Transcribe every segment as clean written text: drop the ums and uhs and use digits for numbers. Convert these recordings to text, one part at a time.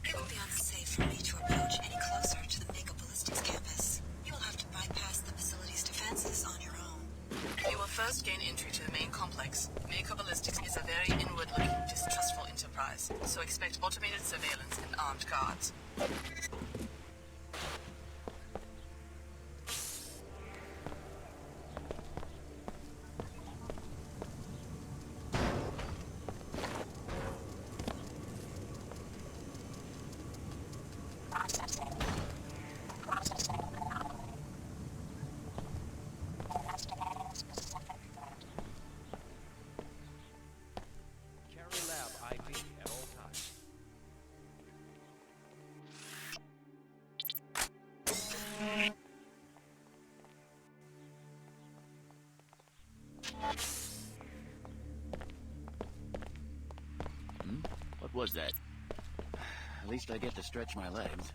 It will be unsafe for me to approach any closer to the Mega Ballistics campus. You will have to bypass the facility's defenses on your own. You will first gain entry to the main complex. Mega Ballistics is a very inward-looking, distrustful enterprise, so expect automated surveillance and armed guards. What was that? At least I get to stretch my legs.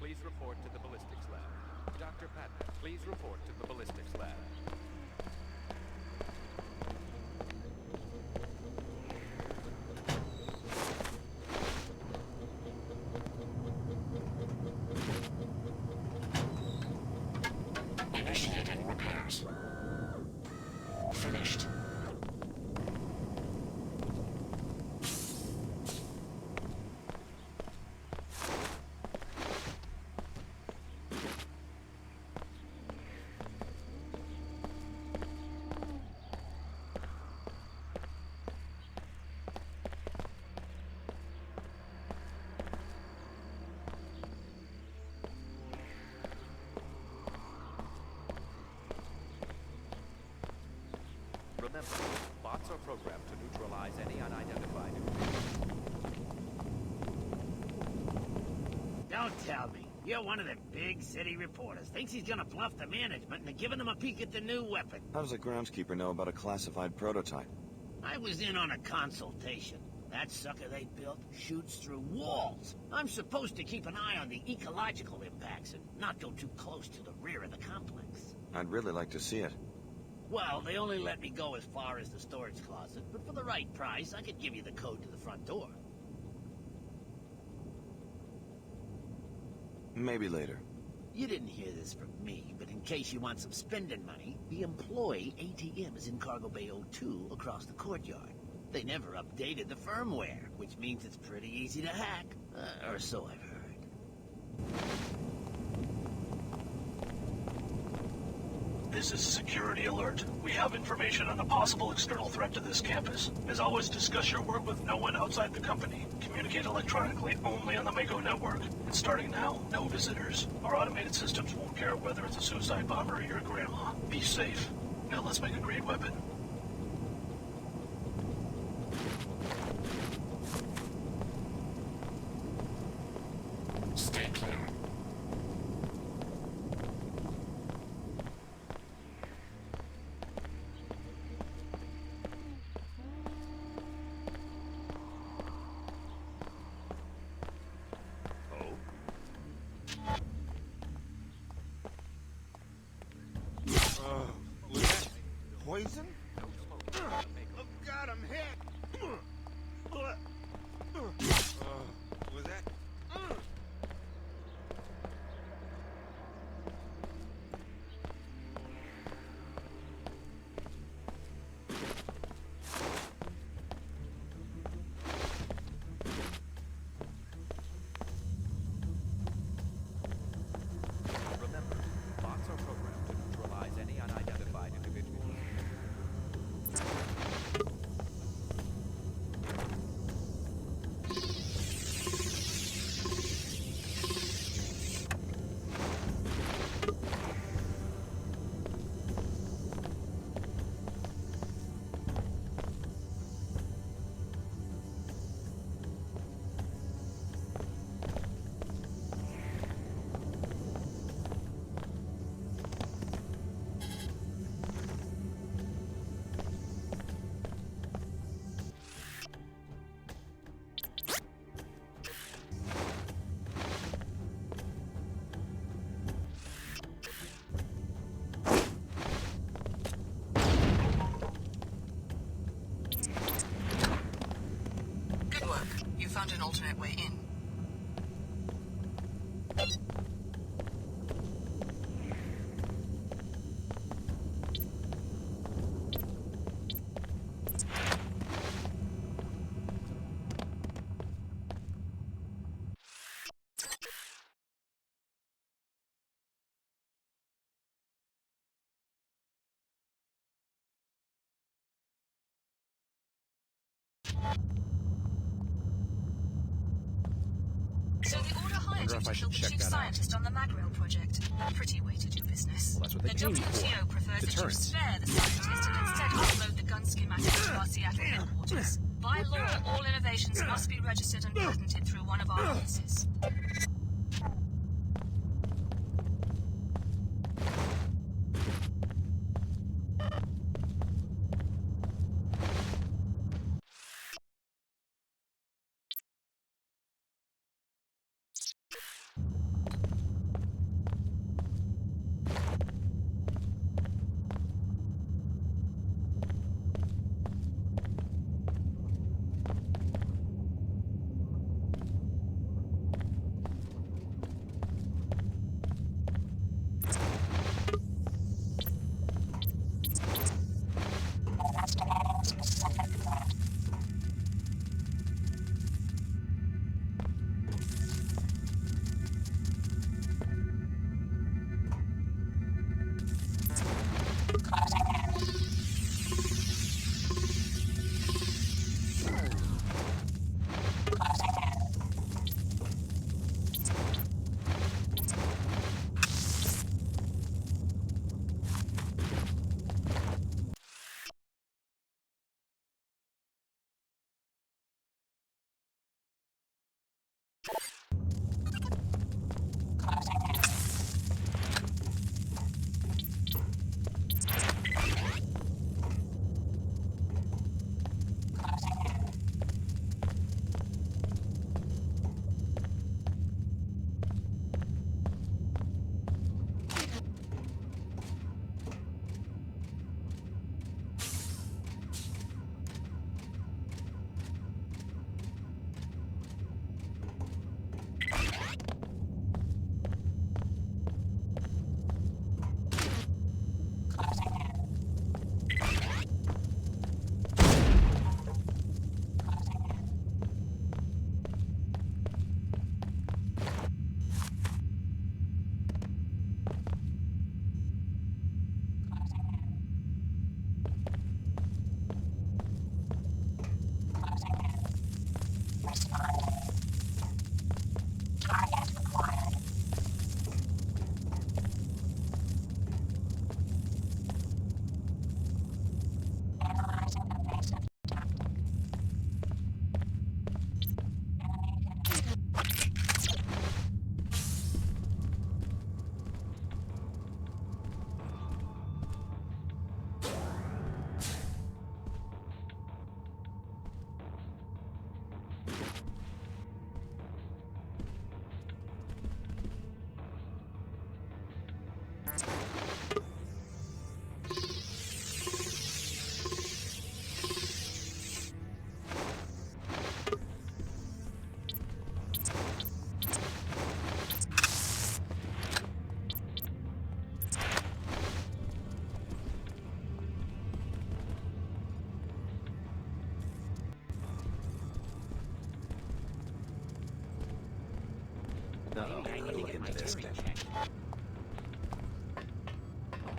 Please report to the ballistics lab. Dr. Patton, please report to the ballistics lab. Initiating repairs. Finished. programmed to neutralize any unidentified individual. Don't tell me. You're one of them big city reporters. Thinks he's gonna bluff the management into giving him a peek at the new weapon. How does a groundskeeper know about a classified prototype? I was in on a consultation. That sucker they built shoots through walls. I'm supposed to keep an eye on the ecological impacts and not go too close to the rear of the complex. I'd really like to see it. Well, they only let me go as far as the storage closet, but for the right price, I could give you the code to the front door. Maybe later. You didn't hear this from me, but in case you want some spending money, the employee ATM is in Cargo Bay 02 across the courtyard. They never updated the firmware, which means it's pretty easy to hack. Or so I've heard. This is a security alert. We have information on a possible external threat to this campus. As always, discuss your work with no one outside the company. Communicate electronically only on the Mako network. And starting now, no visitors. Our automated systems won't care whether it's a suicide bomber or your grandma. Be safe. Now let's make a great weapon. Stay clear. Was that poison? Oh God, I'm hit! Was that... Remember, bots are programmed to neutralize any unidentified individual. Good work. You found an alternate way in. So the Order hired you if I to should kill the check chief that out. scientist on the Magrail project. A pretty way to do business. Well, that's what they The came for. WTO prefers that you Deterrence. spare the scientist and instead upload the gun schematic to our Seattle headquarters. By law, all innovations must be registered and patented through one of our offices.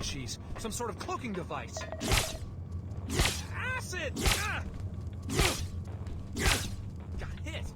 Jeez, some sort of cloaking device. Acid! Got hit.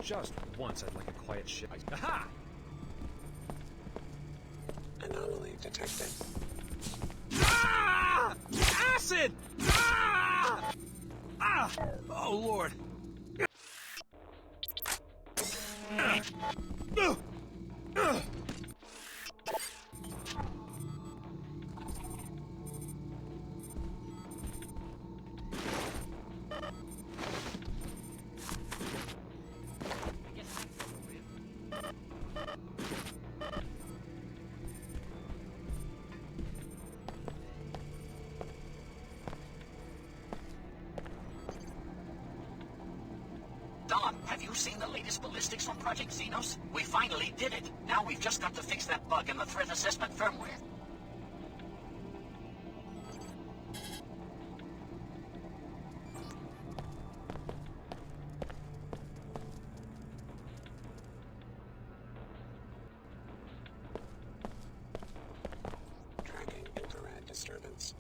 Just once I'd like a quiet ship. Aha! Anomaly detected. Ah! Acid! Ah! Ah! Oh, Lord. Don, have you seen the latest ballistics from Project Xenos? We finally did it. Now we've just got to fix that bug in the threat assessment firmware. Tracking infrared disturbance.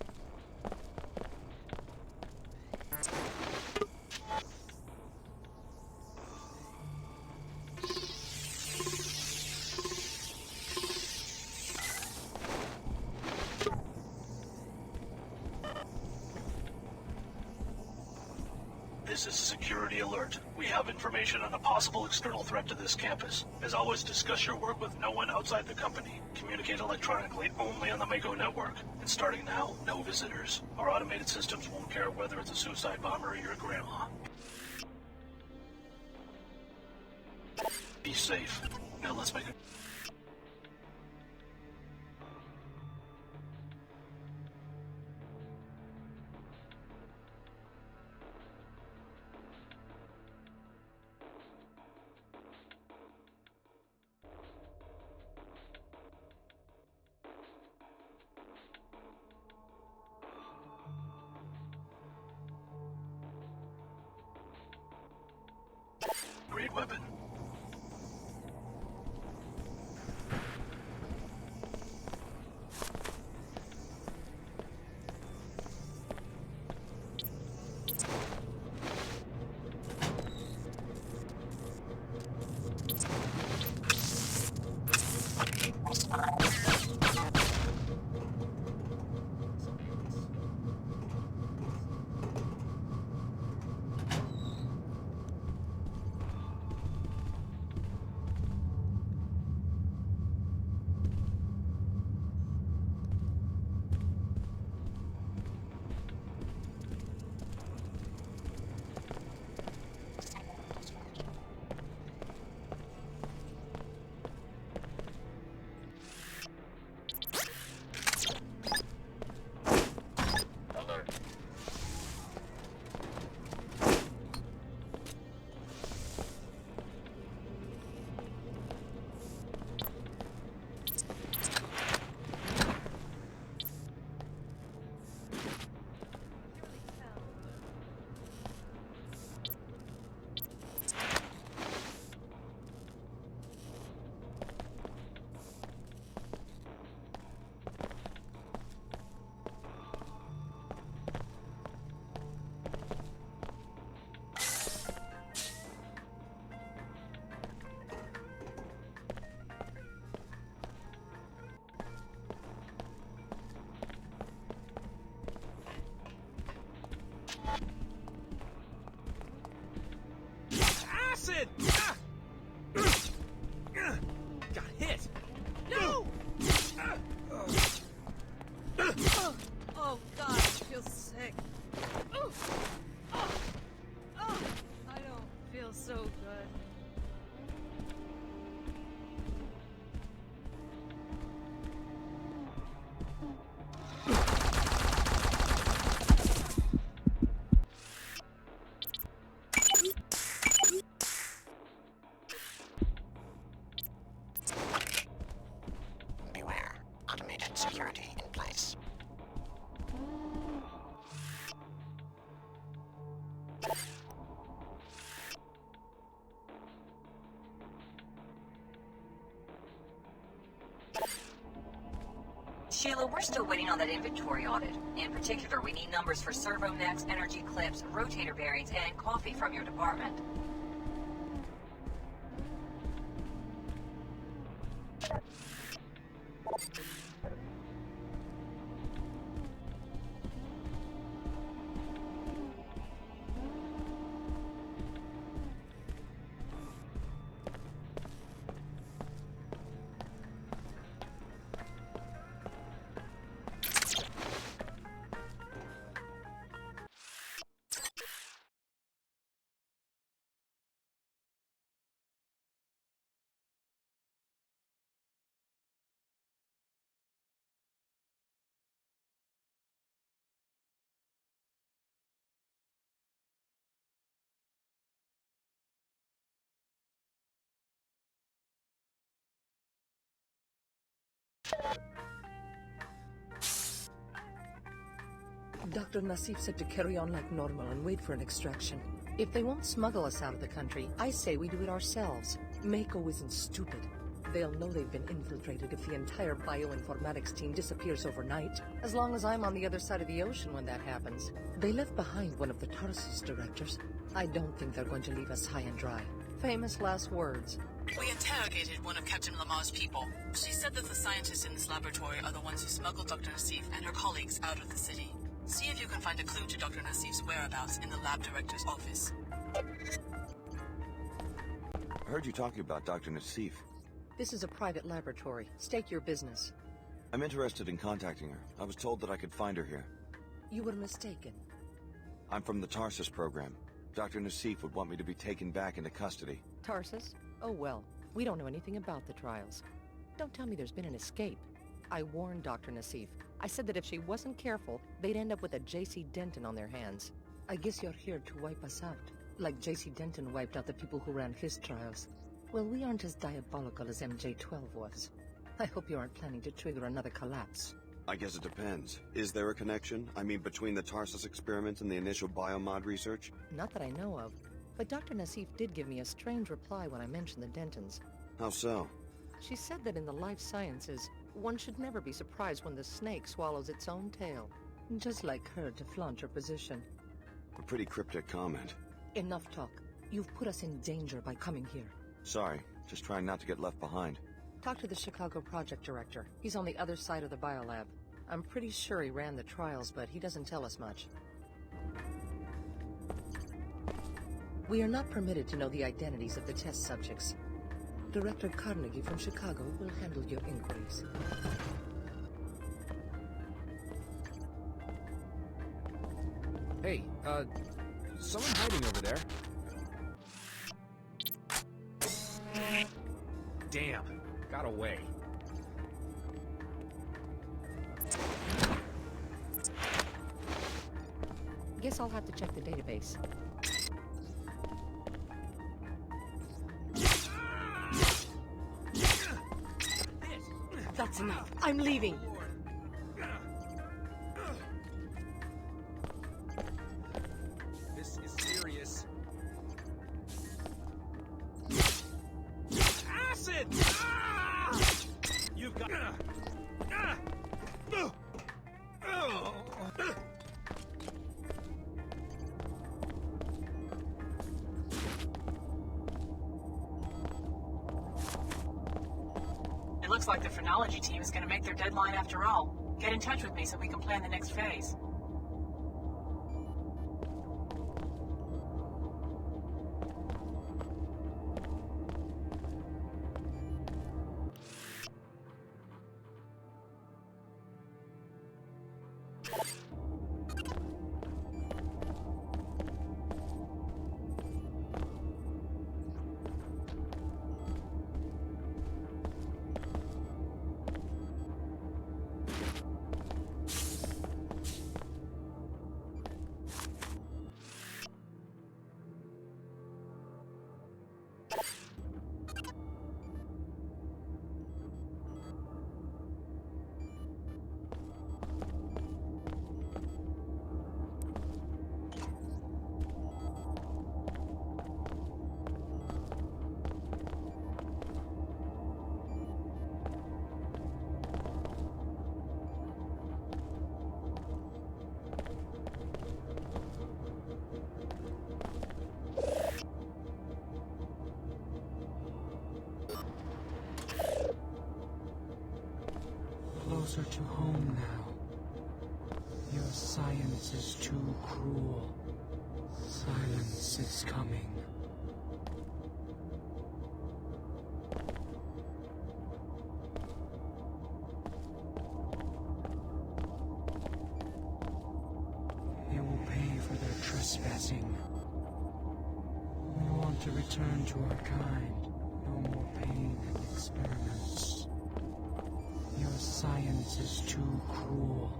This is a security alert. We have information on a possible external threat to this campus. As always, discuss your work with no one outside the company. Communicate electronically only on the Mako network. And starting now, no visitors. Our automated systems won't care whether it's a suicide bomber or your grandma. Be safe. Now let's make it. Great weapon. Acid! Got hit! No! Oh God, I feel sick. I don't feel so good. Beware. Automated security in place. Sheila, we're still waiting on that inventory audit. In particular, we need numbers for servo mechs, energy clips, rotator bearings, and coffee from your department. Dr. Nassif said to carry on like normal and wait for an extraction. If they won't smuggle us out of the country, I say we do it ourselves. Mako isn't stupid. They'll know they've been infiltrated if the entire bioinformatics team disappears overnight, as long as I'm on the other side of the ocean when that happens. They left behind one of the Tarsus directors. I don't think they're going to leave us high and dry. Famous last words. We interrogated one of Captain Lamar's people. She said that the scientists in this laboratory are the ones who smuggled Dr. Nassif and her colleagues out of the city. See if you can find a clue to Dr. Nassif's whereabouts in the lab director's office. I heard you talking about Dr. Nassif. This is a private laboratory. State your business. I'm interested in contacting her. I was told that I could find her here. You were mistaken. I'm from the Tarsus program. Dr. Nassif would want me to be taken back into custody. Tarsus? Oh well, we don't know anything about the trials. Don't tell me there's been an escape. I warned Dr. Nassif. I said that if she wasn't careful, they'd end up with a J.C. Denton on their hands. I guess you're here to wipe us out, like J.C. Denton wiped out the people who ran his trials. Well, we aren't as diabolical as MJ-12 was. I hope you aren't planning to trigger another collapse. I guess it depends. Is there a connection? I mean, between the Tarsus experiment and the initial biomod research? Not that I know of. But Dr. Nassif did give me a strange reply when I mentioned the Dentons. How so? She said that in the life sciences, one should never be surprised when the snake swallows its own tail. Just like her to flaunt her position. A pretty cryptic comment. Enough talk. You've put us in danger by coming here. Sorry, just trying not to get left behind. Talk to the Chicago project director. He's on the other side of the biolab. I'm pretty sure he ran the trials, but he doesn't tell us much. We are not permitted to know the identities of the test subjects. Director Carnegie from Chicago will handle your inquiries. Hey, someone hiding over there. Damn, got away. Guess I'll have to check the database. That's enough. I'm leaving. This is serious. Acid! You've got... It looks like the phrenology team is going to make their deadline after all. Get in touch with me so we can plan the next phase. Closer to home now. Your science is too cruel. Silence is coming. They will pay for their trespassing. We want to return to our kind. No more pain and experiments. Your science is too cruel.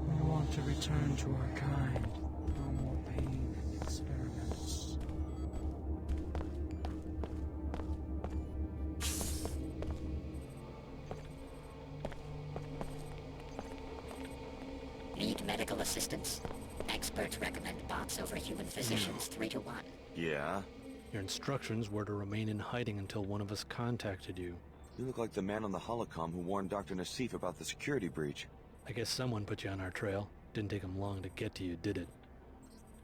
We want to return to our kind. No more pain and experiments. Need medical assistance? Experts recommend bots over human physicians 3 to 1. Yeah? Your instructions were to remain in hiding until one of us contacted you. You look like the man on the holocom who warned Dr. Nassif about the security breach. I guess someone put you on our trail. Didn't take him long to get to you, did it?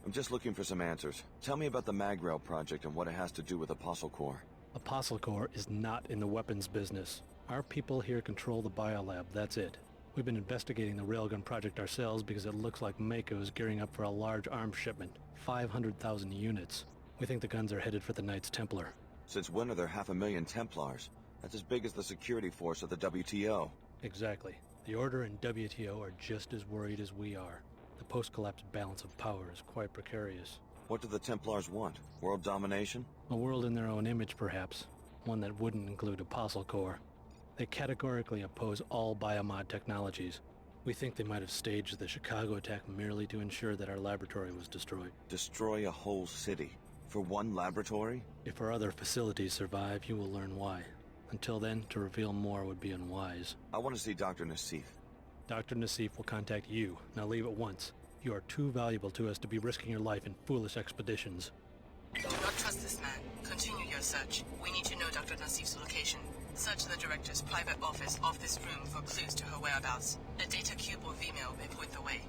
I'm just looking for some answers. Tell me about the Magrail project and what it has to do with Apostle Corps. Apostle Corps is not in the weapons business. Our people here control the biolab, that's it. We've been investigating the railgun project ourselves because it looks like Mako is gearing up for a large arms shipment. 500,000 units. We think the guns are headed for the Knights Templar. Since when are there 500,000 Templars? That's as big as the security force of the WTO. Exactly. The Order and WTO are just as worried as we are. The post-collapse balance of power is quite precarious. What do the Templars want? World domination? A world in their own image, perhaps. One that wouldn't include Apostle Corps. They categorically oppose all biomod technologies. We think they might have staged the Chicago attack merely to ensure that our laboratory was destroyed. Destroy a whole city? For one laboratory? If our other facilities survive, you will learn why. Until then, to reveal more would be unwise. I want to see Dr. Nassif. Dr. Nassif will contact you. Now leave at once. You are too valuable to us to be risking your life in foolish expeditions. Do not trust this man. Continue your search. We need to know Dr. Nassif's location. Search the director's private office off this room for clues to her whereabouts. A data cube or Vimeo may point the way.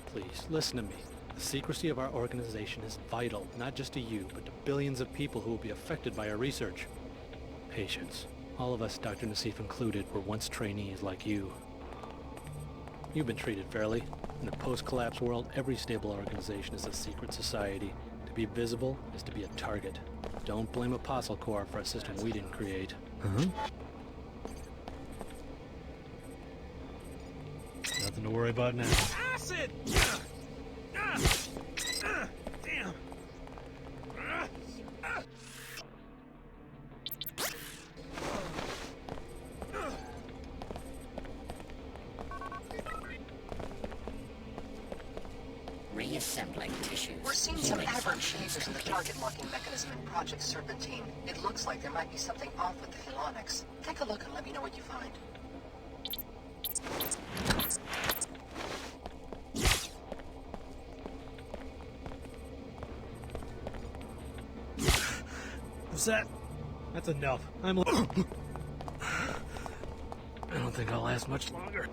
Please, listen to me. The secrecy of our organization is vital, not just to you, but to billions of people who will be affected by our research. Patience. All of us, Dr. Nassif included, were once trainees like you. You've been treated fairly. In a post-collapse world, every stable organization is a secret society. To be visible is to be a target. Don't blame Apostle Corps for a system we didn't create. Nothing to worry about now. Acid! Damn! Reassembling tissues. We're seeing some Healing aberrant functions changes in the complete. target locking mechanism in Project Serpentine. It looks like there might be something off with the Helonics. Take a look and let me know what you find. What's that? That's enough. I don't think I'll last much longer.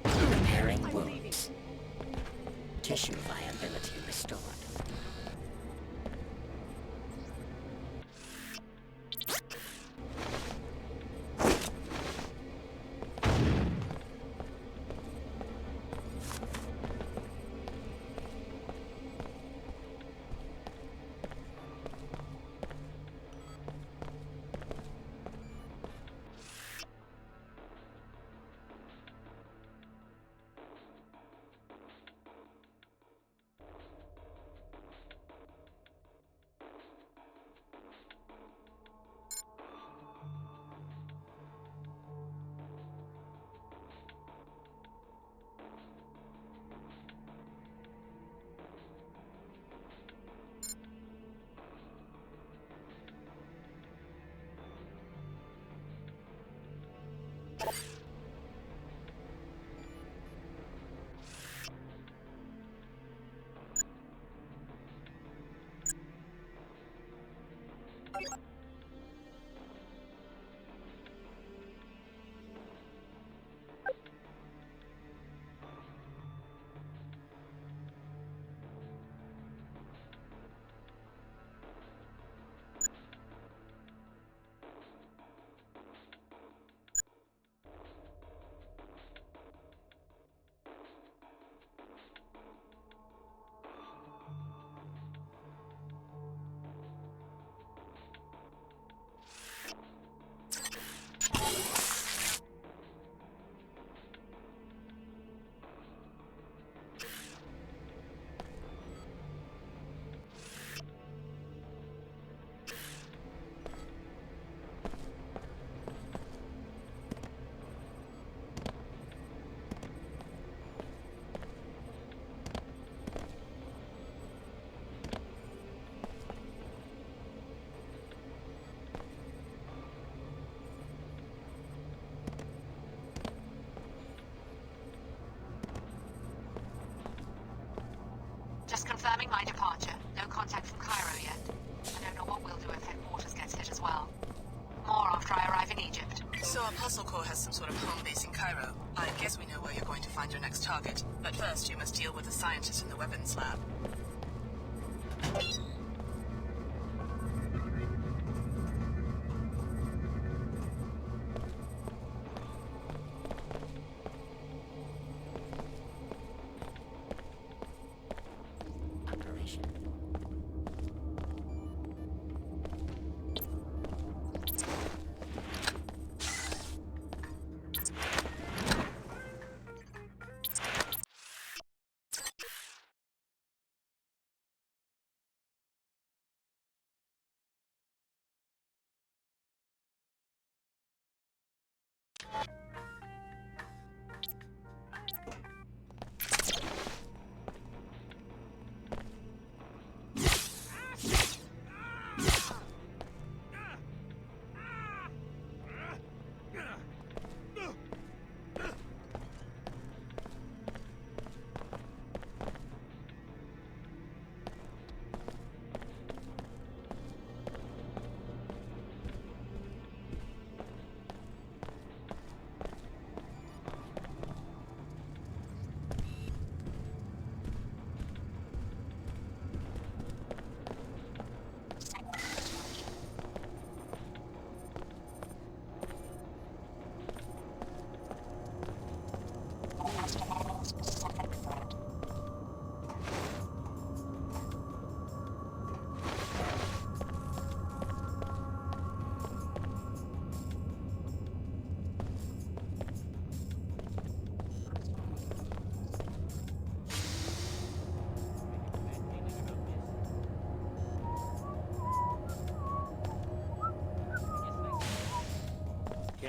Repairing wounds. Tissue viability restored. Just confirming my departure. No contact from Cairo yet. I don't know what we'll do if headquarters gets hit as well. More after I arrive in Egypt. So Apostle Corps has some sort of home base in Cairo. I guess we know where you're going to find your next target. But first, you must deal with the scientist in the weapons lab.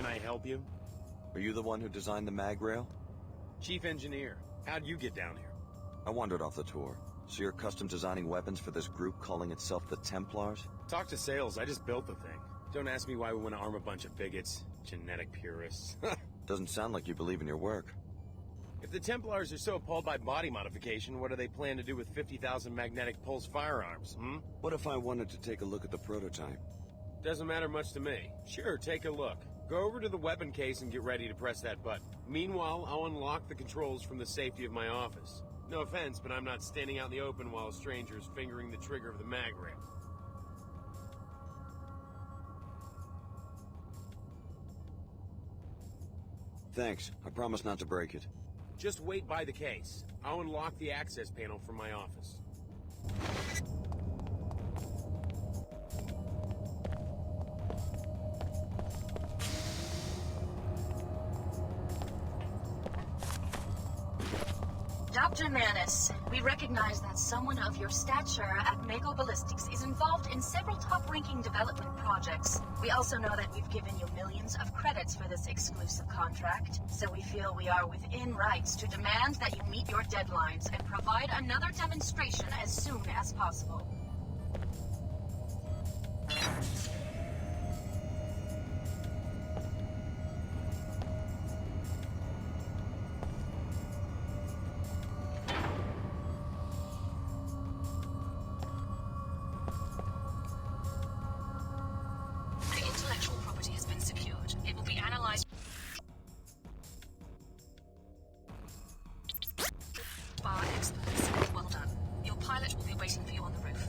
I help you? Are you the one who designed the mag rail? Chief engineer. How'd you get down here? I wandered off the tour. So you're custom designing weapons for this group calling itself the Templars? Talk to sales, I just built the thing. Don't ask me why we want to arm a bunch of bigots. Genetic purists. Doesn't sound like you believe in your work. If the Templars are so appalled by body modification, what do they plan to do with 50,000 magnetic pulse firearms, hmm? What if I wanted to take a look at the prototype? Doesn't matter much to me. Sure, take a look. Go over to the weapon case and get ready to press that button. Meanwhile, I'll unlock the controls from the safety of my office. No offense, but I'm not standing out in the open while a stranger's fingering the trigger of the mag rail. Thanks. I promise not to break it. Just wait by the case. I'll unlock the access panel from my office. Dr. Manis, we recognize that someone of your stature at Mako Ballistics is involved in several top-ranking development projects. We also know that we've given you millions of credits for this exclusive contract, so we feel we are within rights to demand that you meet your deadlines and provide another demonstration as soon as possible. Well done. Your pilot will be waiting for you on the roof.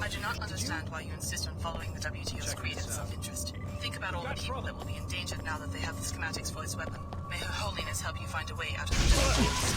I do not understand why you insist on following the WTO's creed of self-interest. Think about all the people that will be endangered now that they have the schematics for its weapon. May Her Holiness help you find a way out of the WTO's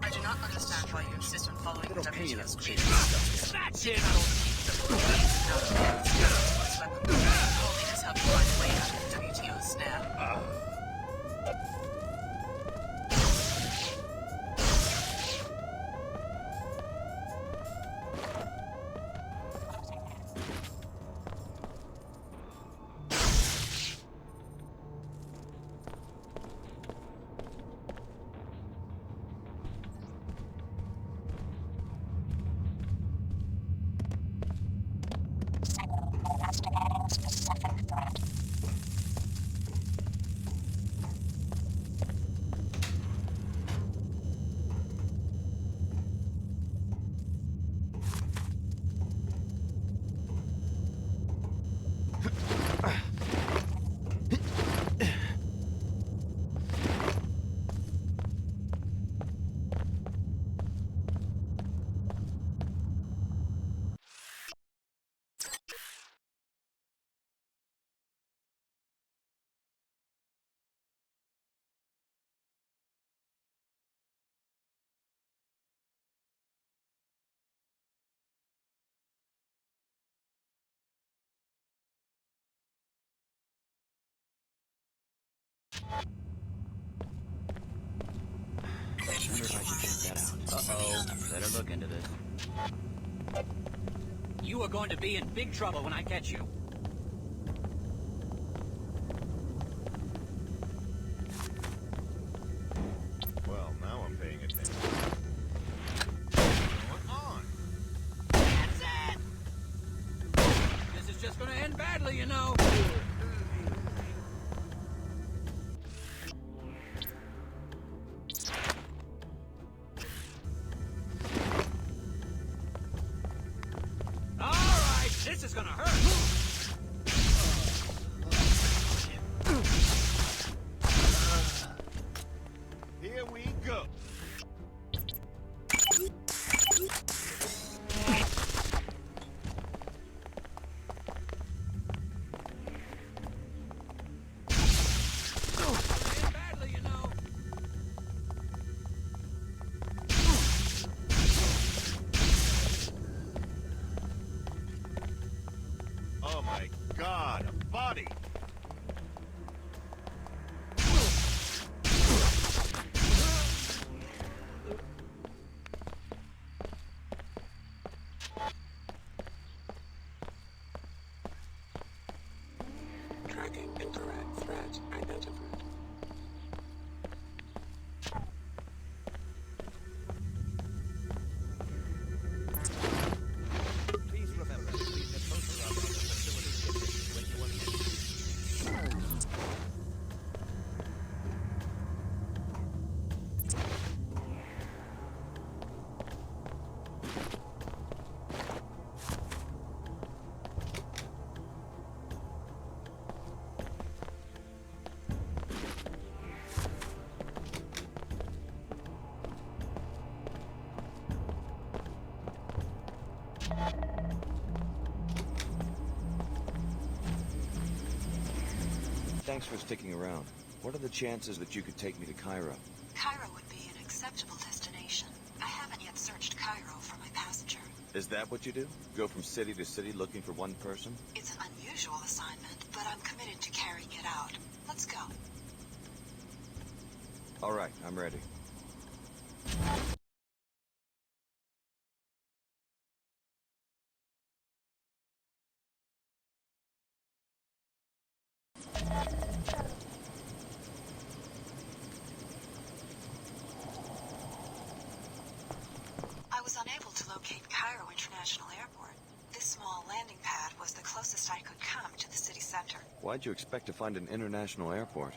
I do not understand why you insist on following the WTO's creed. Think about all the people that will be endangered now that they have the schematics for its weapon. May Her Holiness help you find a way out of the WTO's snare. Uh-oh. Better look into this. You are going to be in big trouble when I catch you. Well, now I'm paying attention. What's going on? That's it! This is just gonna end badly, you know. Alright, this is gonna hurt. Here we go. Badly, you know. Oh my God, a body. Tracking incorrect threat identified. Please remember to leave the poster up on the facility kitchen when you are in. Thanks for sticking around. What are the chances that you could take me to Cairo? Cairo would be an acceptable destination. I haven't yet searched Cairo for my passenger. Is that what you do? Go from city to city looking for one person? It's an unusual assignment, but I'm committed to carrying it out. Let's go. All right, I'm ready. I was unable to locate Cairo International Airport. This small landing pad was the closest I could come to the city center. Why'd you expect to find an international airport?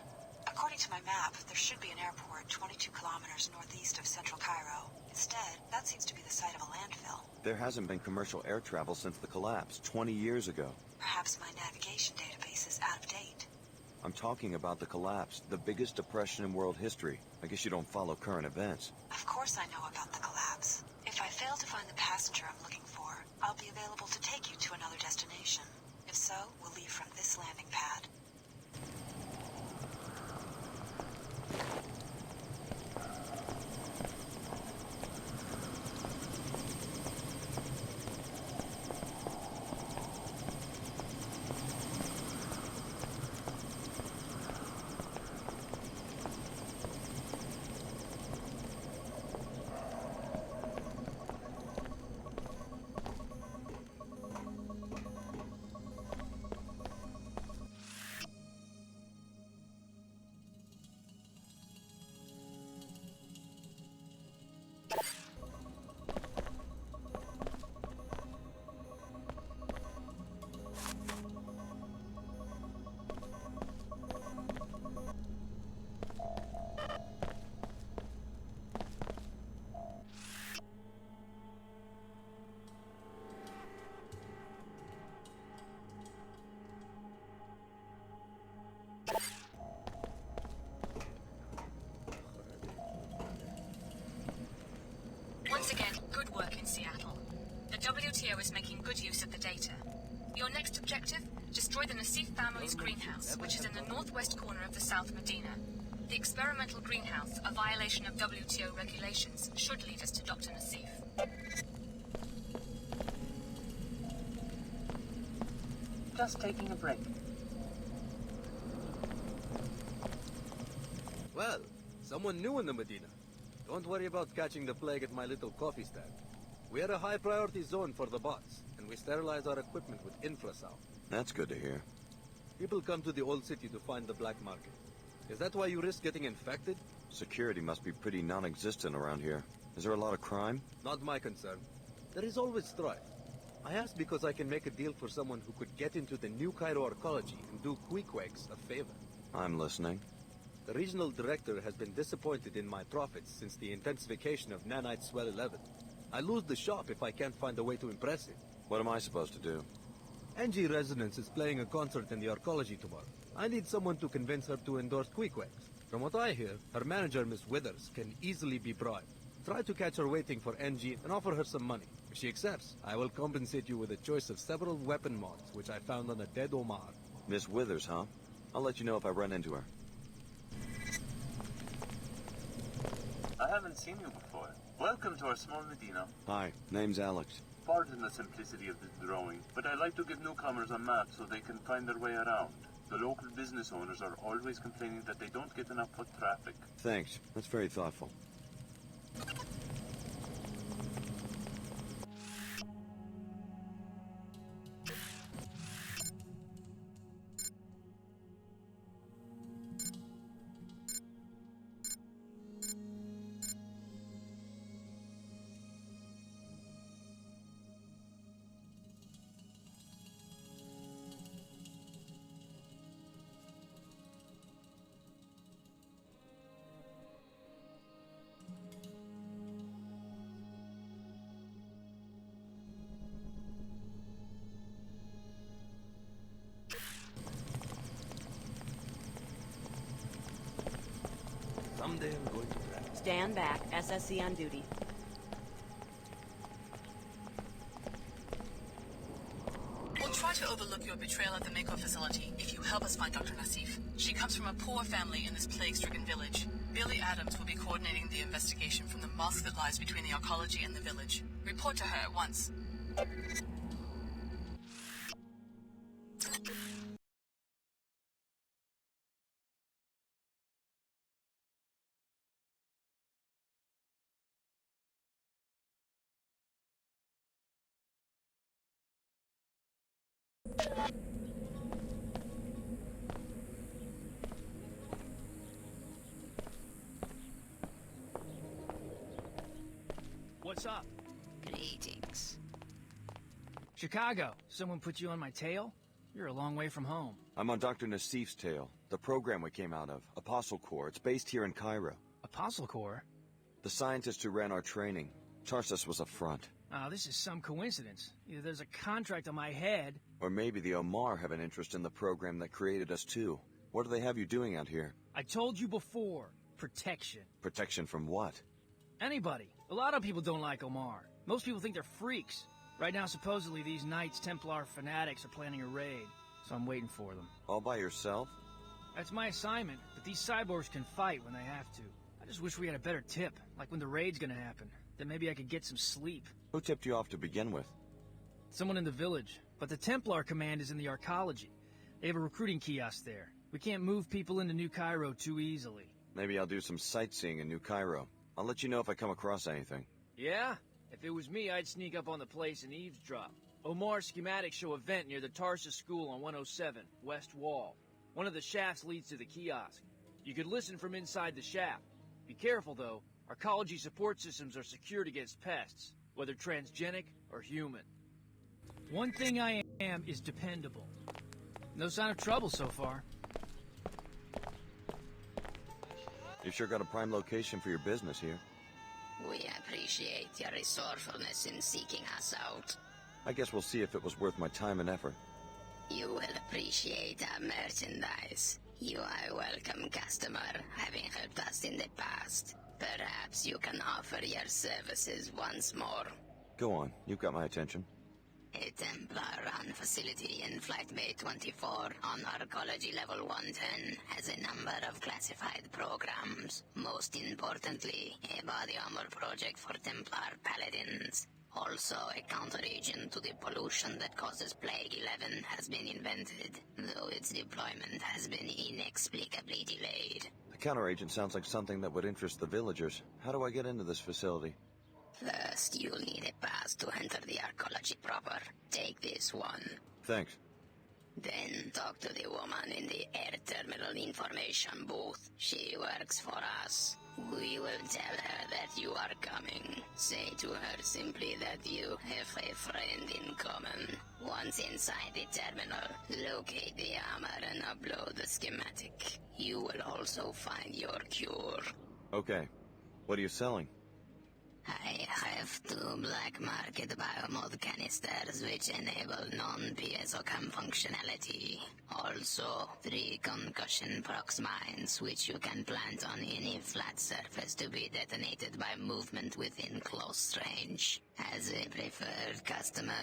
According to my map, there should be an airport 22 kilometers northeast of central Cairo. Instead, that seems to be the site of a landfill. There hasn't been commercial air travel since the collapse, 20 years ago. Perhaps my navigation database is out of date. I'm talking about the collapse, the biggest depression in world history. I guess you don't follow current events. Of course I know about the collapse. If I fail to find the passenger I'm looking for, I'll be available to take you to another destination. If so, we'll leave from this landing pad. Once again, good work in Seattle. The WTO is making good use of the data. Your next objective? Destroy the Nassif family's greenhouse, which is in the northwest corner of the South Medina. The experimental greenhouse, a violation of WTO regulations, should lead us to Dr. Nassif. Just taking a break. Well, someone new in the Medina. Don't worry about catching the plague at my little coffee stand. We are a high-priority zone for the bots, and we sterilize our equipment with infrasound. That's good to hear. People come to the old city to find the black market. Is that why you risk getting infected? Security must be pretty non-existent around here. Is there a lot of crime? Not my concern. There is always strife. I asked because I can make a deal for someone who could get into the New Cairo arcology and do Queequegs a favor. I'm listening. The regional director has been disappointed in my profits since the intensification of Nanite Swell 11. I lose the shop if I can't find a way to impress him. What am I supposed to do? Angie Resonance is playing a concert in the arcology tomorrow. I need someone to convince her to endorse Queequegs. From what I hear, her manager, Miss Withers, can easily be bribed. Try to catch her waiting for Angie and offer her some money. If she accepts, I will compensate you with a choice of several weapon mods, which I found on a dead Omar. Miss Withers, huh? I'll let you know if I run into her. I haven't seen you before. Welcome to our small Medina. Hi, name's Alex. Pardon the simplicity of this drawing, but I like to give newcomers a map so they can find their way around. The local business owners are always complaining that they don't get enough foot traffic. Thanks. That's very thoughtful. Someday I'm going to travel. Stand back. SSC on duty. We'll try to overlook your betrayal at the Mako facility if you help us find Dr. Nassif. She comes from a poor family in this plague-stricken village. Billy Adams will be coordinating the investigation from the mosque that lies between the arcology and the village. Report to her at once. What's up? Greetings. Chicago. Someone put you on my tail? You're a long way from home. I'm on Dr. Nassif's tail. The program we came out of, Apostle Corps. It's based here in Cairo. Apostle Corps? The scientists who ran our training. Tarsus was a front. Oh, this is some coincidence. Either there's a contract on my head... Or maybe the Omar have an interest in the program that created us too. What do they have you doing out here? I told you before. Protection. Protection from what? Anybody. A lot of people don't like Omar. Most people think they're freaks. Right now, supposedly, these Knights Templar fanatics are planning a raid. So I'm waiting for them. All by yourself? That's my assignment, but these cyborgs can fight when they have to. I just wish we had a better tip, like when the raid's gonna happen. Then maybe I could get some sleep. Who tipped you off to begin with? Someone in the village. But the Templar command is in the arcology. They have a recruiting kiosk there. We can't move people into New Cairo too easily. Maybe I'll do some sightseeing in New Cairo. I'll let you know if I come across anything. Yeah? If it was me, I'd sneak up on the place and eavesdrop. Omar's schematics show a vent near the Tarsus School on 107, West Wall. One of the shafts leads to the kiosk. You could listen from inside the shaft. Be careful, though. Arcology support systems are secured against pests, whether transgenic or human. One thing I am is dependable. No sign of trouble so far. You sure got a prime location for your business here. We appreciate your resourcefulness in seeking us out. I guess we'll see if it was worth my time and effort. You will appreciate our merchandise. You are a welcome customer, having helped us in the past. Perhaps you can offer your services once more. Go on, you've got my attention. A Templar-run facility in Flight Bay 24 on Arcology Level 110 has a number of classified programs. Most importantly, a body armor project for Templar paladins. Also, a counter-agent to the pollution that causes Plague 11 has been invented, though its deployment has been inexplicably delayed. The Counteragent sounds like something that would interest the villagers. How do I get into this facility? First, you'll need a pass to enter the arcology proper. Take this one. Thanks. Then talk to the woman in the air terminal information booth. She works for us. We will tell her that you are coming. Say to her simply that you have a friend in common. Once inside the terminal, locate the armor and upload the schematic. You will also find your cure. Okay. What are you selling? I have 2 black market biomod canisters which enable non-PSOCAM functionality. Also, 3 concussion prox mines which you can plant on any flat surface to be detonated by movement within close range. As a preferred customer,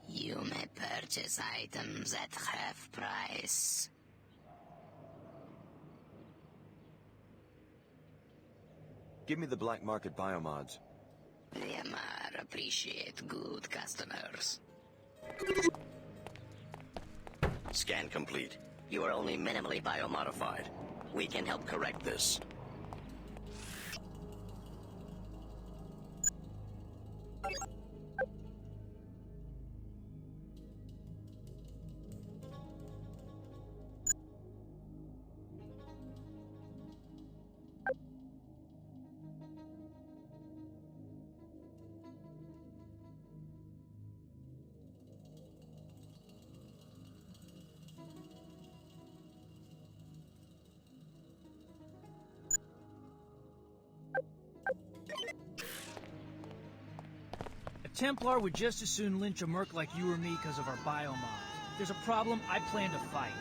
you may purchase items at half price. Give me the black market biomods. Liamar appreciate good customers. Scan complete. You are only minimally biomodified. We can help correct this. Templar would just as soon lynch a merc like you or me because of our biomods. If there's a problem, I plan to fight.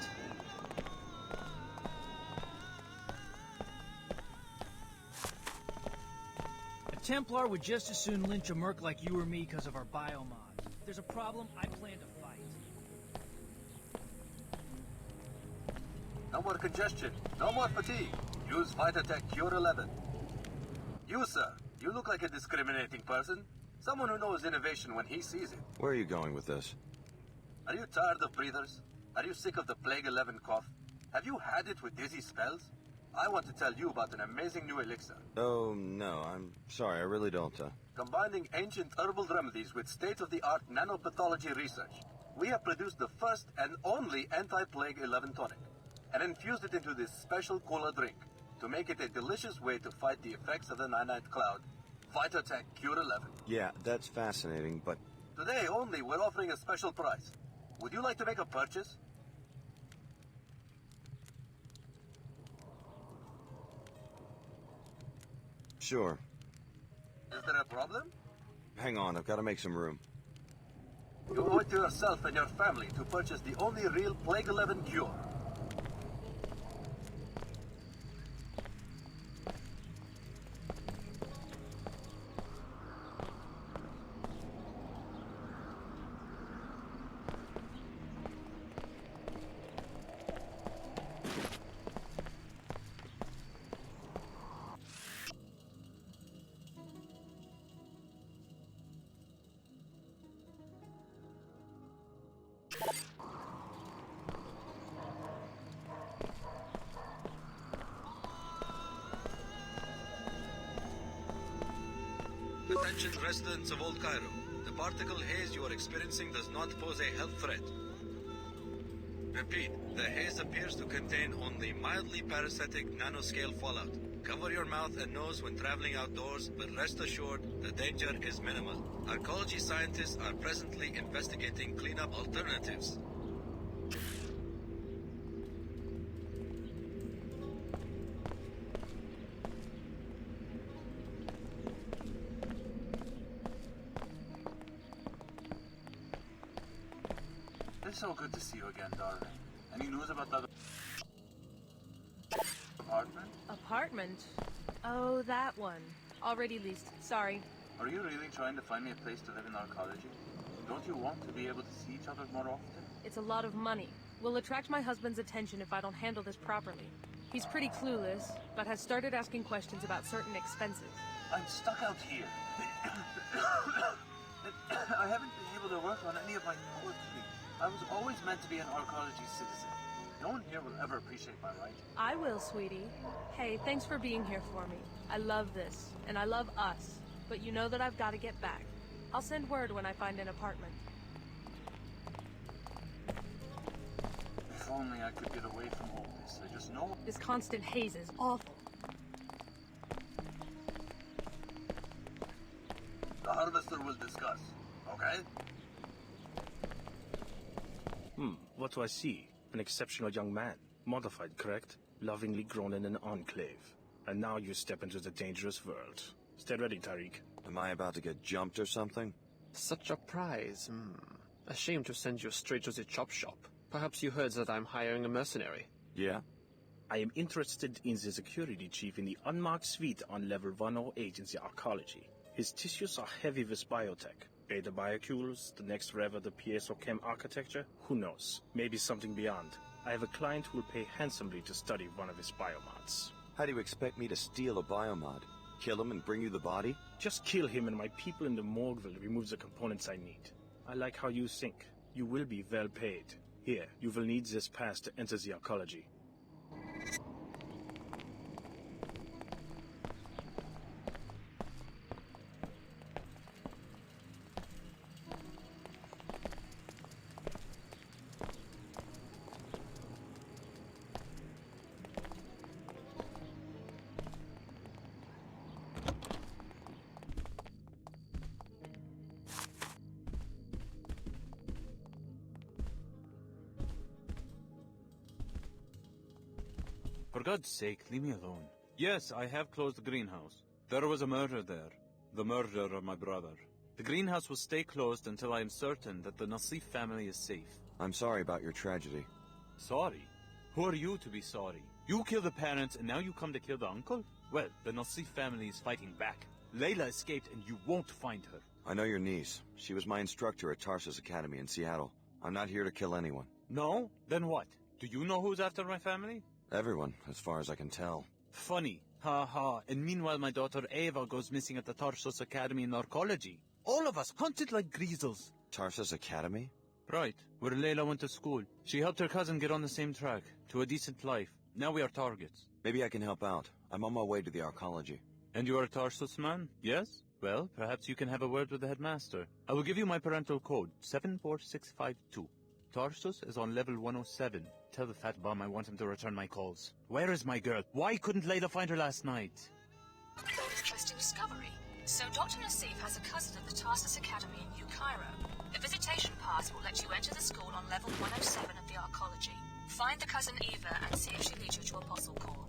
A Templar would just as soon lynch a merc like you or me because of our biomods. If there's a problem, I plan to fight. No more congestion. No more fatigue. Use Vitatech Cure 11. You, sir. You look like a discriminating person. Someone who knows innovation when he sees it. Where are you going with this? Are you tired of breathers? Are you sick of the Plague 11 cough? Have you had it with dizzy spells? I want to tell you about an amazing new elixir. Oh, no, I'm sorry, I really don't. Combining ancient herbal remedies with state-of-the-art nanopathology research, we have produced the first and only anti-Plague 11 tonic, and infused it into this special cola drink to make it a delicious way to fight the effects of the Ninite Cloud. Vitatech Cure 11. Yeah, that's fascinating, but... Today only, we're offering a special price. Would you like to make a purchase? Sure. Is there a problem? Hang on, I've got to make some room. You owe it to yourself and your family to purchase the only real Plague 11 cure. Attention residents of Old Cairo. The particle haze you are experiencing does not pose a health threat. Repeat, the haze appears to contain only mildly parasitic nanoscale fallout. Cover your mouth and nose when traveling outdoors, but rest assured the danger is minimal. Arcology scientists are presently investigating cleanup alternatives. It's so good to see you again, darling. Any news about that apartment? Apartment? Oh, that one. Already leased. Sorry. Are you really trying to find me a place to live in arcology? Don't you want to be able to see each other more often? It's a lot of money. Will attract my husband's attention if I don't handle this properly. He's pretty clueless, but has started asking questions about certain expenses. I'm stuck out here. I haven't been able to work on any of my poetry. I was always meant to be an arcology citizen. No one here will ever appreciate my writing. I will, sweetie. Hey, thanks for being here for me. I love this, and I love us. But you know that I've got to get back. I'll send word when I find an apartment. If only I could get away from all this. I just know... This constant haze is awful. The Harvester will discuss, okay? What do I see? An exceptional young man. Modified, correct? Lovingly grown in an enclave. And now you step into the dangerous world. Stay ready, Tariq. Am I about to get jumped or something? Such a prize, A shame to send you straight to the chop shop. Perhaps you heard that I'm hiring a mercenary. Yeah? I am interested in the security chief in the unmarked suite on level 108 in the arcology. His tissues are heavy with biotech. Beta biocules, the next rev of the PSO-Chem architecture? Who knows? Maybe something beyond. I have a client who will pay handsomely to study one of his biomods. How do you expect me to steal a biomod? Kill him and bring you the body? Just kill him and my people in the morgue will remove the components I need. I like how you think. You will be well paid. Here, you will need this pass to enter the arcology. For God's sake, leave me alone. Yes, I have closed the greenhouse. There was a murder there. The murder of my brother. The greenhouse will stay closed until I am certain that the Nassif family is safe. I'm sorry about your tragedy. Sorry? Who are you to be sorry? You killed the parents and now you come to kill the uncle? Well, the Nassif family is fighting back. Layla escaped and you won't find her. I know your niece. She was my instructor at Tarsus Academy in Seattle. I'm not here to kill anyone. No? Then what? Do you know who's after my family? Everyone, as far as I can tell. Funny. Ha ha. And meanwhile my daughter Ava goes missing at the Tarsus Academy in Arcology. All of us hunted like greasels. Tarsus Academy? Right, where Layla went to school. She helped her cousin get on the same track, to a decent life. Now we are targets. Maybe I can help out. I'm on my way to the arcology. And you are a Tarsus man? Yes? Well, perhaps you can have a word with the headmaster. I will give you my parental code, 74652. Tarsus is on level 107. Tell the fat bum I want him to return my calls. Where is my girl? Why couldn't Layla find her last night? Interesting discovery. So Dr. Nassif has a cousin at the Tarsus Academy in New Cairo. The visitation pass will let you enter the school on level 107 of the arcology. Find the cousin Eva and see if she leads you to Apostle Corps.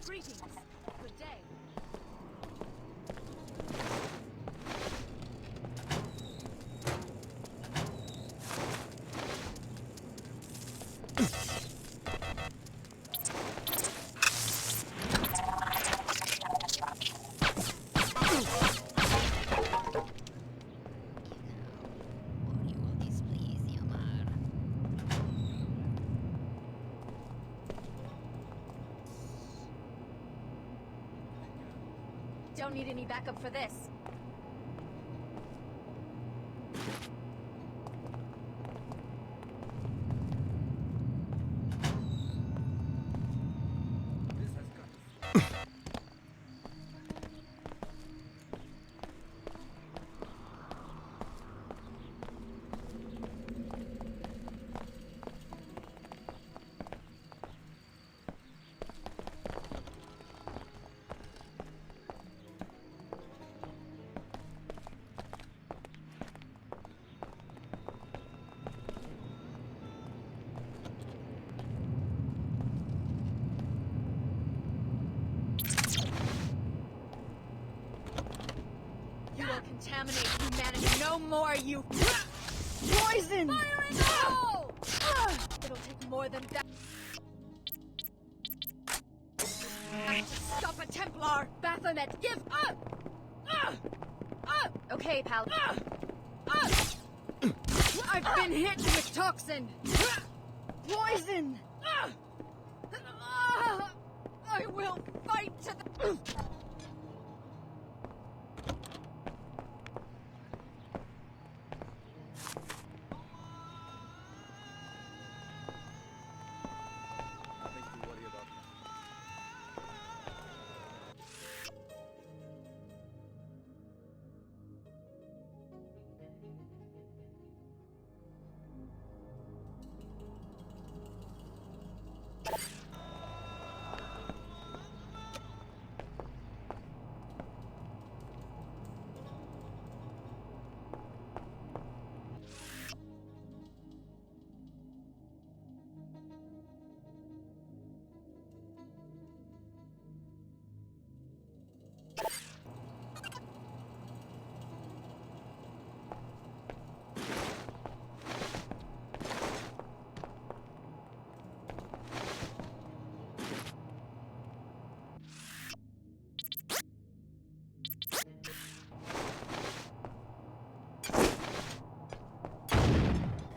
Greetings. Good day. Don't need any backup for this. contaminate humanity no more, you... Poison! Fire in the hole! It'll take more than that. Stop a Templar! Baphomet, give up! Okay, pal. I've been hit with toxin! Poison! I will fight to the...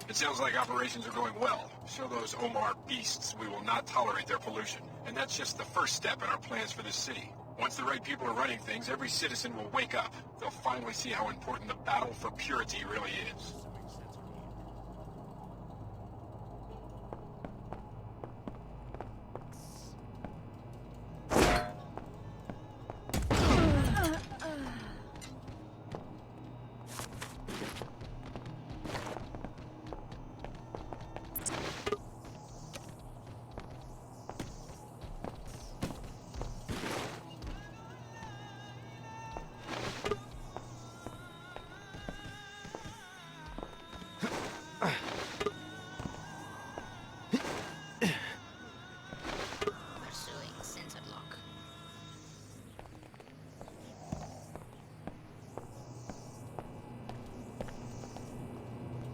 It sounds like operations are going well. Show those Omar beasts we will not tolerate their pollution. And that's just the first step in our plans for this city. Once the right people are running things, every citizen will wake up. They'll finally see how important the battle for purity really is.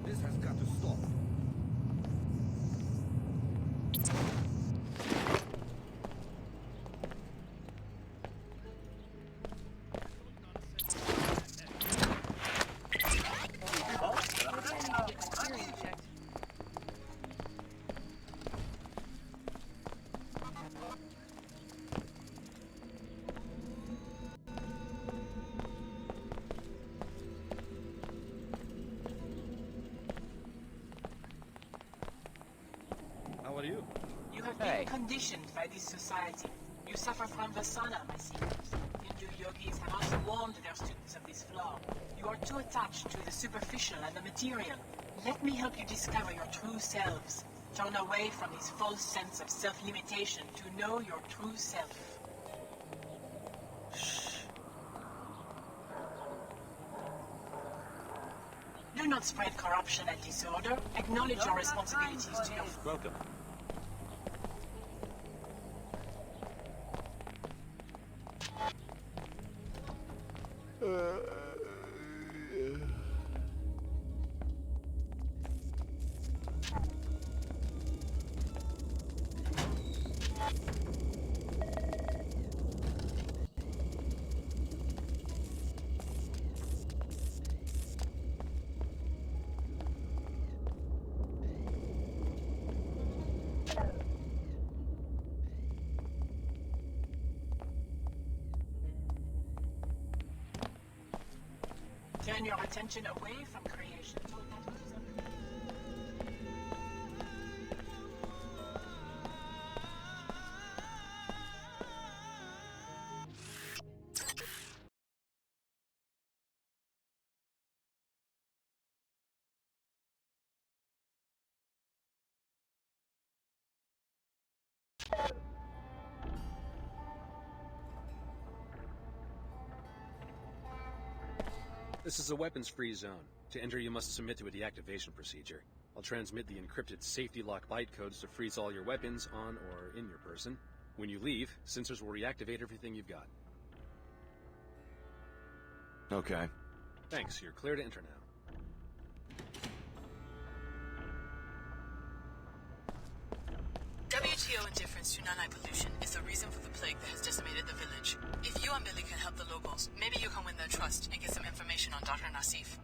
This has got to stop. How are you? You have been conditioned by this society. You suffer from Vasana, my seniors. Hindu yogis have also warned their students of this flaw. You are too attached to the superficial and the material. Let me help you discover your true selves. Turn away from this false sense of self-limitation to know your true self. Do not spread corruption and disorder. Acknowledge your responsibilities to your... Welcome. Turn your attention away from creation. This is a weapons-free zone. To enter, you must submit to a deactivation procedure. I'll transmit the encrypted safety lock byte codes to freeze all your weapons on or in your person. When you leave, sensors will reactivate everything you've got. Okay. Thanks, you're clear to enter now. WTO indifference to nanite pollution is the reason for the plague that has decimated the village. If you and Billy can help the locals, maybe you can win their trust and get some information on Dr. Nassif.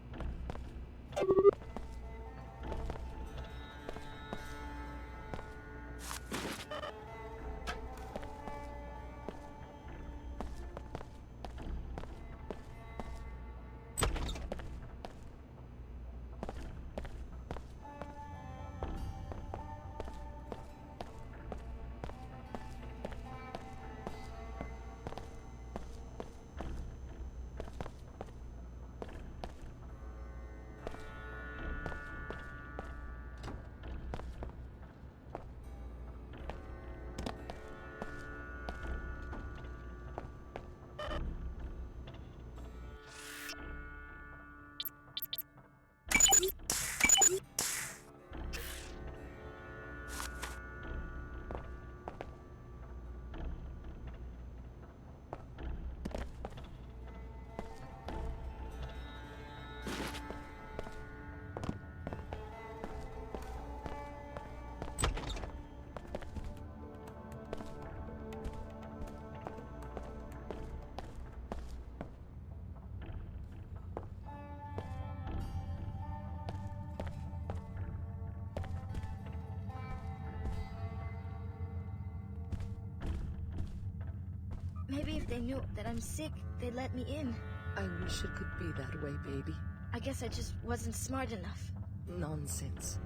Maybe if they knew that I'm sick, they'd let me in. I wish it could be that way, baby. I guess I just wasn't smart enough. Nonsense.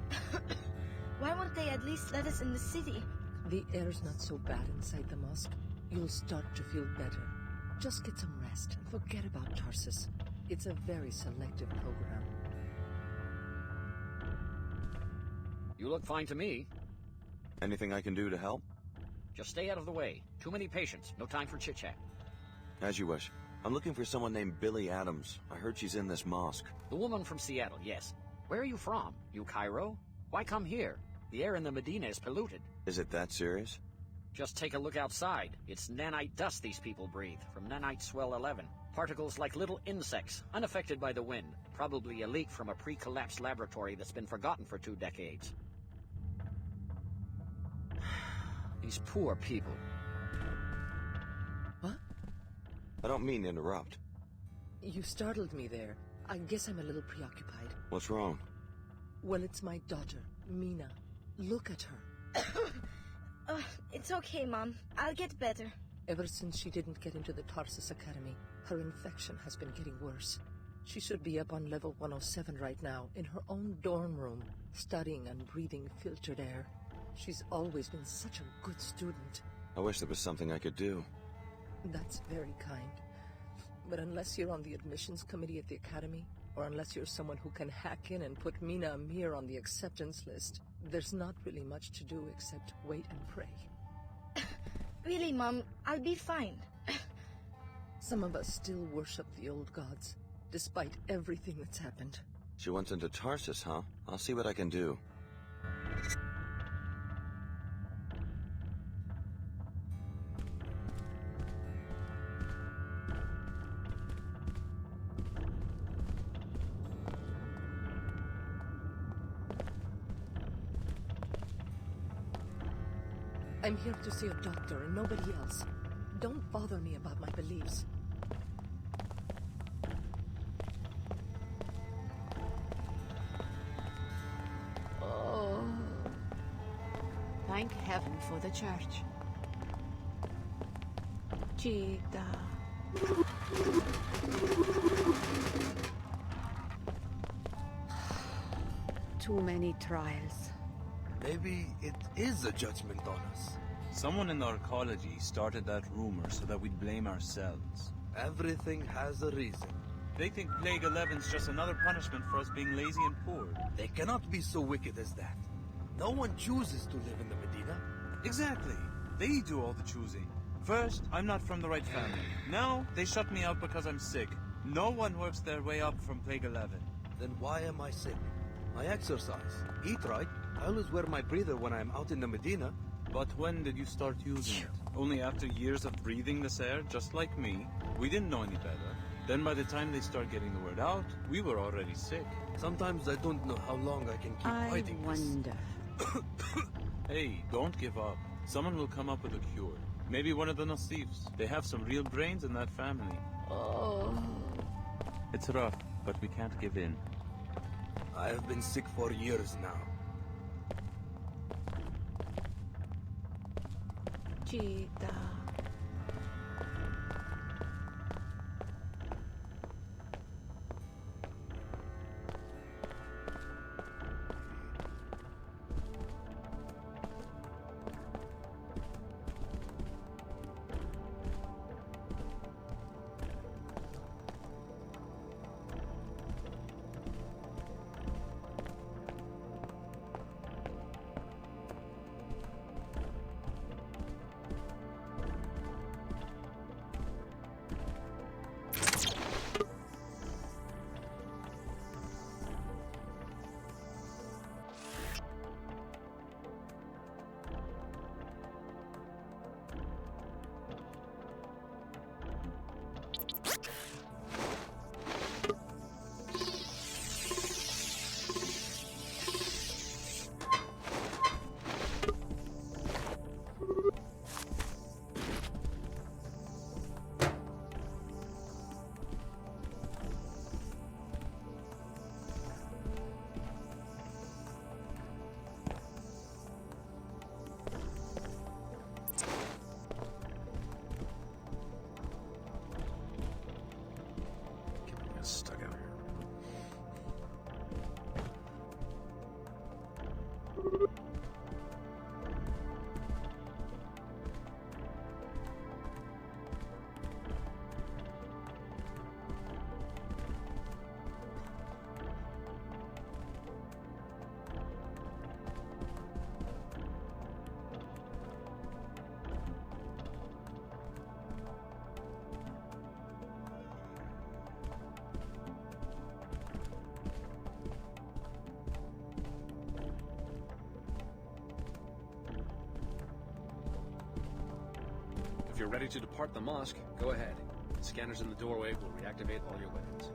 Why won't they at least let us in the city? The air's not so bad inside the mosque. You'll start to feel better. Just get some rest and forget about Tarsus. It's a very selective program. You look fine to me. Anything I can do to help? Just stay out of the way. Too many patients. No time for chit-chat. As you wish. I'm looking for someone named Billy Adams. I heard she's in this mosque. The woman from Seattle, yes. Where are you from? You Cairo? Why come here? The air in the Medina is polluted. Is it that serious? Just take a look outside. It's nanite dust these people breathe, from nanite swell 11. Particles like little insects, unaffected by the wind. Probably a leak from a pre-collapsed laboratory that's been forgotten for 2 decades. These poor people. What? I don't mean to interrupt. You startled me there. I guess I'm a little preoccupied. What's wrong? Well, it's my daughter, Mina. Look at her. It's okay, Mom. I'll get better. Ever since she didn't get into the Tarsus Academy, her infection has been getting worse. She should be up on level 107 right now, in her own dorm room, studying and breathing filtered air. She's always been such a good student. I wish there was something I could do. That's very kind. But unless you're on the admissions committee at the academy, or unless you're someone who can hack in and put Mina Amir on the acceptance list, there's not really much to do except wait and pray. Really, Mom, I'll be fine. Some of us still worship the old gods, despite everything that's happened. She went into Tarsus, huh? I'll see what I can do. I'm here to see a doctor and nobody else. Don't bother me about my beliefs. Oh. Thank heaven for the church. Chica. Too many trials. Maybe it is a judgment on us. Someone in arcology started that rumor so that we'd blame ourselves. Everything has a reason. They think Plague 11's just another punishment for us being lazy and poor. They cannot be so wicked as that. No one chooses to live in the Medina. Exactly. They do all the choosing. First, I'm not from the right family. Now, they shut me out because I'm sick. No one works their way up from Plague 11. Then why am I sick? I exercise, eat right. I always wear my breather when I'm out in the Medina. But when did you start using it? Only after years of breathing this air, just like me? We didn't know any better. Then by the time they start getting the word out, we were already sick. Sometimes I don't know how long I can keep fighting wonder. Hey, don't give up. Someone will come up with a cure. Maybe one of the Nassifs. They have some real brains in that family. Oh. It's rough, but we can't give in. I have been sick for years now. Cheetah. Stuck out here. If you're ready to depart the mosque, go ahead. Scanners in the doorway will reactivate all your weapons.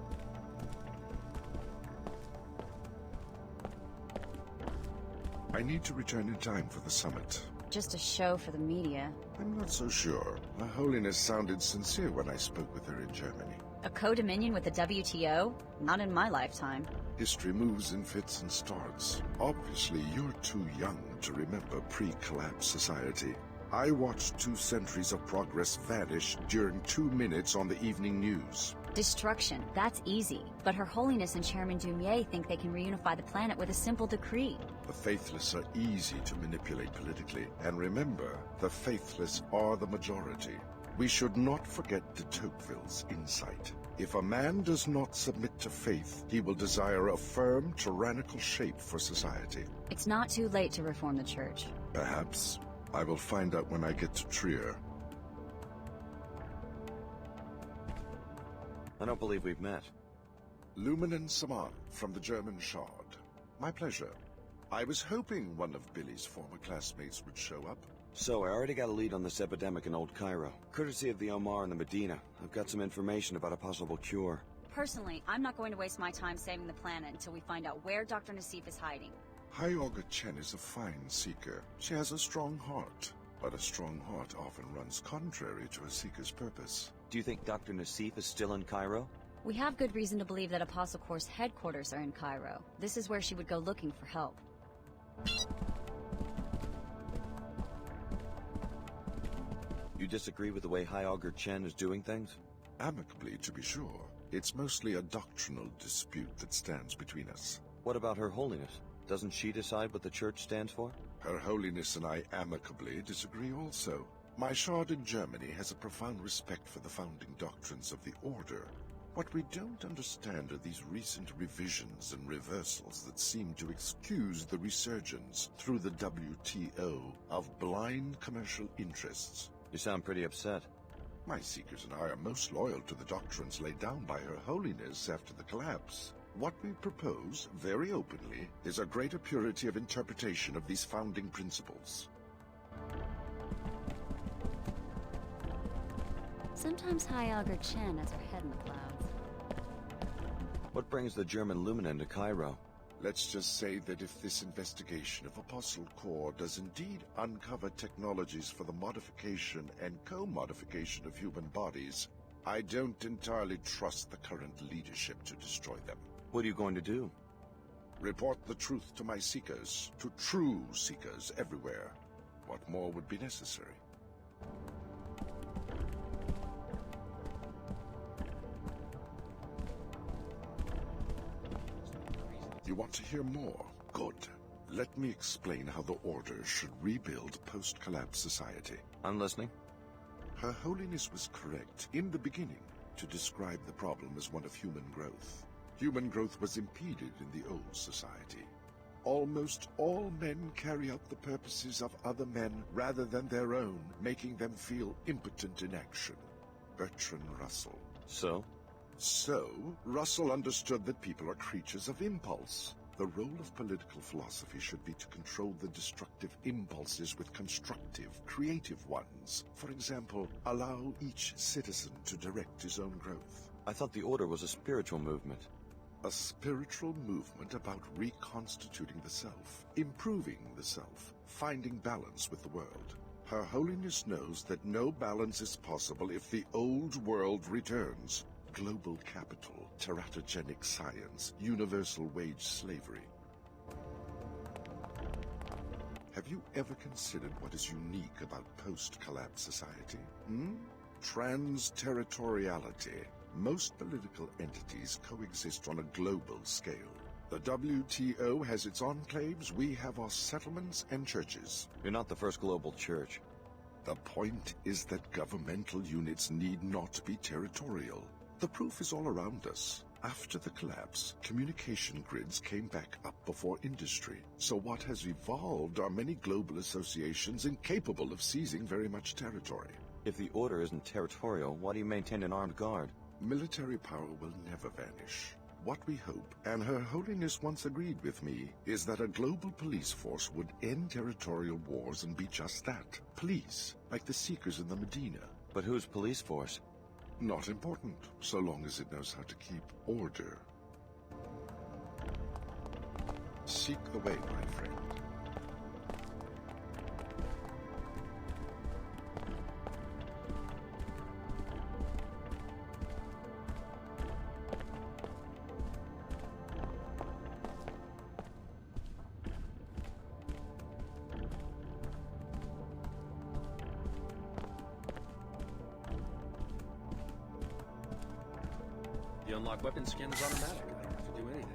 I need to return in time for the summit. Just a show for the media. I'm not so sure. Her Holiness sounded sincere when I spoke with her in Germany. A co-dominion with the WTO? Not in my lifetime. History moves in fits and starts. Obviously, you're too young to remember pre-collapse society. I watched 2 centuries of progress vanish during 2 minutes on the evening news. Destruction, that's easy. But Her Holiness and Chairman Dumier think they can reunify the planet with a simple decree. The faithless are easy to manipulate politically. And remember, the faithless are the majority. We should not forget de Tocqueville's insight. If a man does not submit to faith, he will desire a firm, tyrannical shape for society. It's not too late to reform the church. Perhaps. I will find out when I get to Trier. I don't believe we've met. Lumen and Saman from the German Shard. My pleasure. I was hoping one of Billy's former classmates would show up. So, I already got a lead on this epidemic in Old Cairo. Courtesy of the Omar and the Medina, I've got some information about a possible cure. Personally, I'm not going to waste my time saving the planet until we find out where Dr. Nassif is hiding. High Augur Chen is a fine seeker. She has a strong heart, but a strong heart often runs contrary to a seeker's purpose. Do you think Dr. Nassif is still in Cairo? We have good reason to believe that Apostle Corps' headquarters are in Cairo. This is where she would go looking for help. You disagree with the way High Augur Chen is doing things? Amicably, to be sure. It's mostly a doctrinal dispute that stands between us. What about Her Holiness? Doesn't she decide what the Church stands for? Her Holiness and I amicably disagree also. My Shard in Germany has a profound respect for the founding doctrines of the Order. What we don't understand are these recent revisions and reversals that seem to excuse the resurgence through the WTO of blind commercial interests. You sound pretty upset. My Seekers and I are most loyal to the doctrines laid down by Her Holiness after the collapse. What we propose, very openly, is a greater purity of interpretation of these founding principles. Sometimes High Augur Chen has her head in the clouds. What brings the German Luminen to Cairo? Let's just say that if this investigation of Apostle Core does indeed uncover technologies for the modification and co-modification of human bodies, I don't entirely trust the current leadership to destroy them. What are you going to do? Report the truth to my seekers, to true seekers everywhere. What more would be necessary? You want to hear more? Good. Let me explain how the Order should rebuild post-collapse society. I'm listening. Her Holiness was correct in the beginning to describe the problem as one of human growth. Human growth was impeded in the old society. Almost all men carry out the purposes of other men rather than their own, making them feel impotent in action. Bertrand Russell. So, Russell understood that people are creatures of impulse. The role of political philosophy should be to control the destructive impulses with constructive, creative ones. For example, allow each citizen to direct his own growth. I thought the Order was a spiritual movement. A spiritual movement about reconstituting the self, improving the self, finding balance with the world. Her Holiness knows that no balance is possible if the old world returns. Global capital, teratogenic science, universal wage slavery. Have you ever considered what is unique about post-collapse society? Trans-territoriality. Most political entities coexist on a global scale. The WTO has its enclaves, we have our settlements and churches. You're not the first global church. The point is that governmental units need not be territorial. The proof is all around us. After the collapse, communication grids came back up before industry. So what has evolved are many global associations incapable of seizing very much territory. If the Order isn't territorial, why do you maintain an armed guard? Military power will never vanish. What we hope, and Her Holiness once agreed with me, is that a global police force would end territorial wars and be just that. Police, like the Seekers in the Medina. But whose police force? Not important, so long as it knows how to keep order. Seek the way, my friend. The unlock weapon scan is automatic. I don't have to do anything.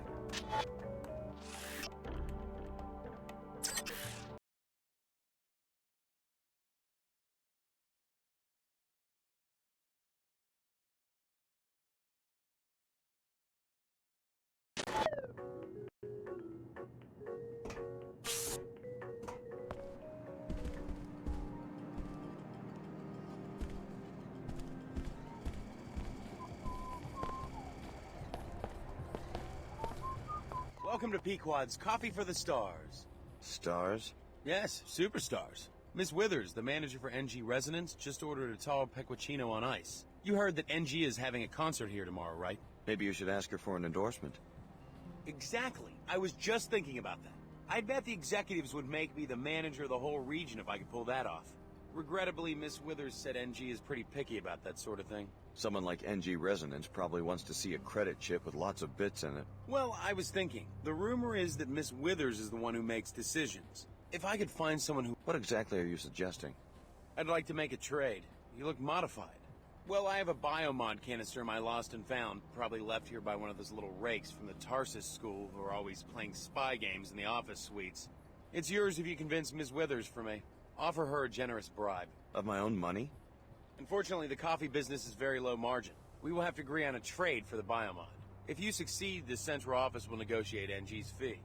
Welcome to Pequod's Coffee for the Stars. Stars? Yes, superstars. Miss Withers, the manager for NG Resonance, just ordered a tall pecuccino on ice. You heard that NG is having a concert here tomorrow, right? Maybe you should ask her for an endorsement. Exactly. I was just thinking about that. I bet the executives would make me the manager of the whole region if I could pull that off. Regrettably, Miss Withers said NG is pretty picky about that sort of thing. Someone like NG Resonance probably wants to see a credit chip with lots of bits in it. Well, I was thinking. The rumor is that Miss Withers is the one who makes decisions. If I could find someone who... What exactly are you suggesting? I'd like to make a trade. You look modified. Well, I have a biomod canister I lost and found, probably left here by one of those little rakes from the Tarsus school who are always playing spy games in the office suites. It's yours if you convince Miss Withers for me. Offer her a generous bribe. Of my own money? Unfortunately, the coffee business is very low margin. We will have to agree on a trade for the biomod. If you succeed, the central office will negotiate NG's fee.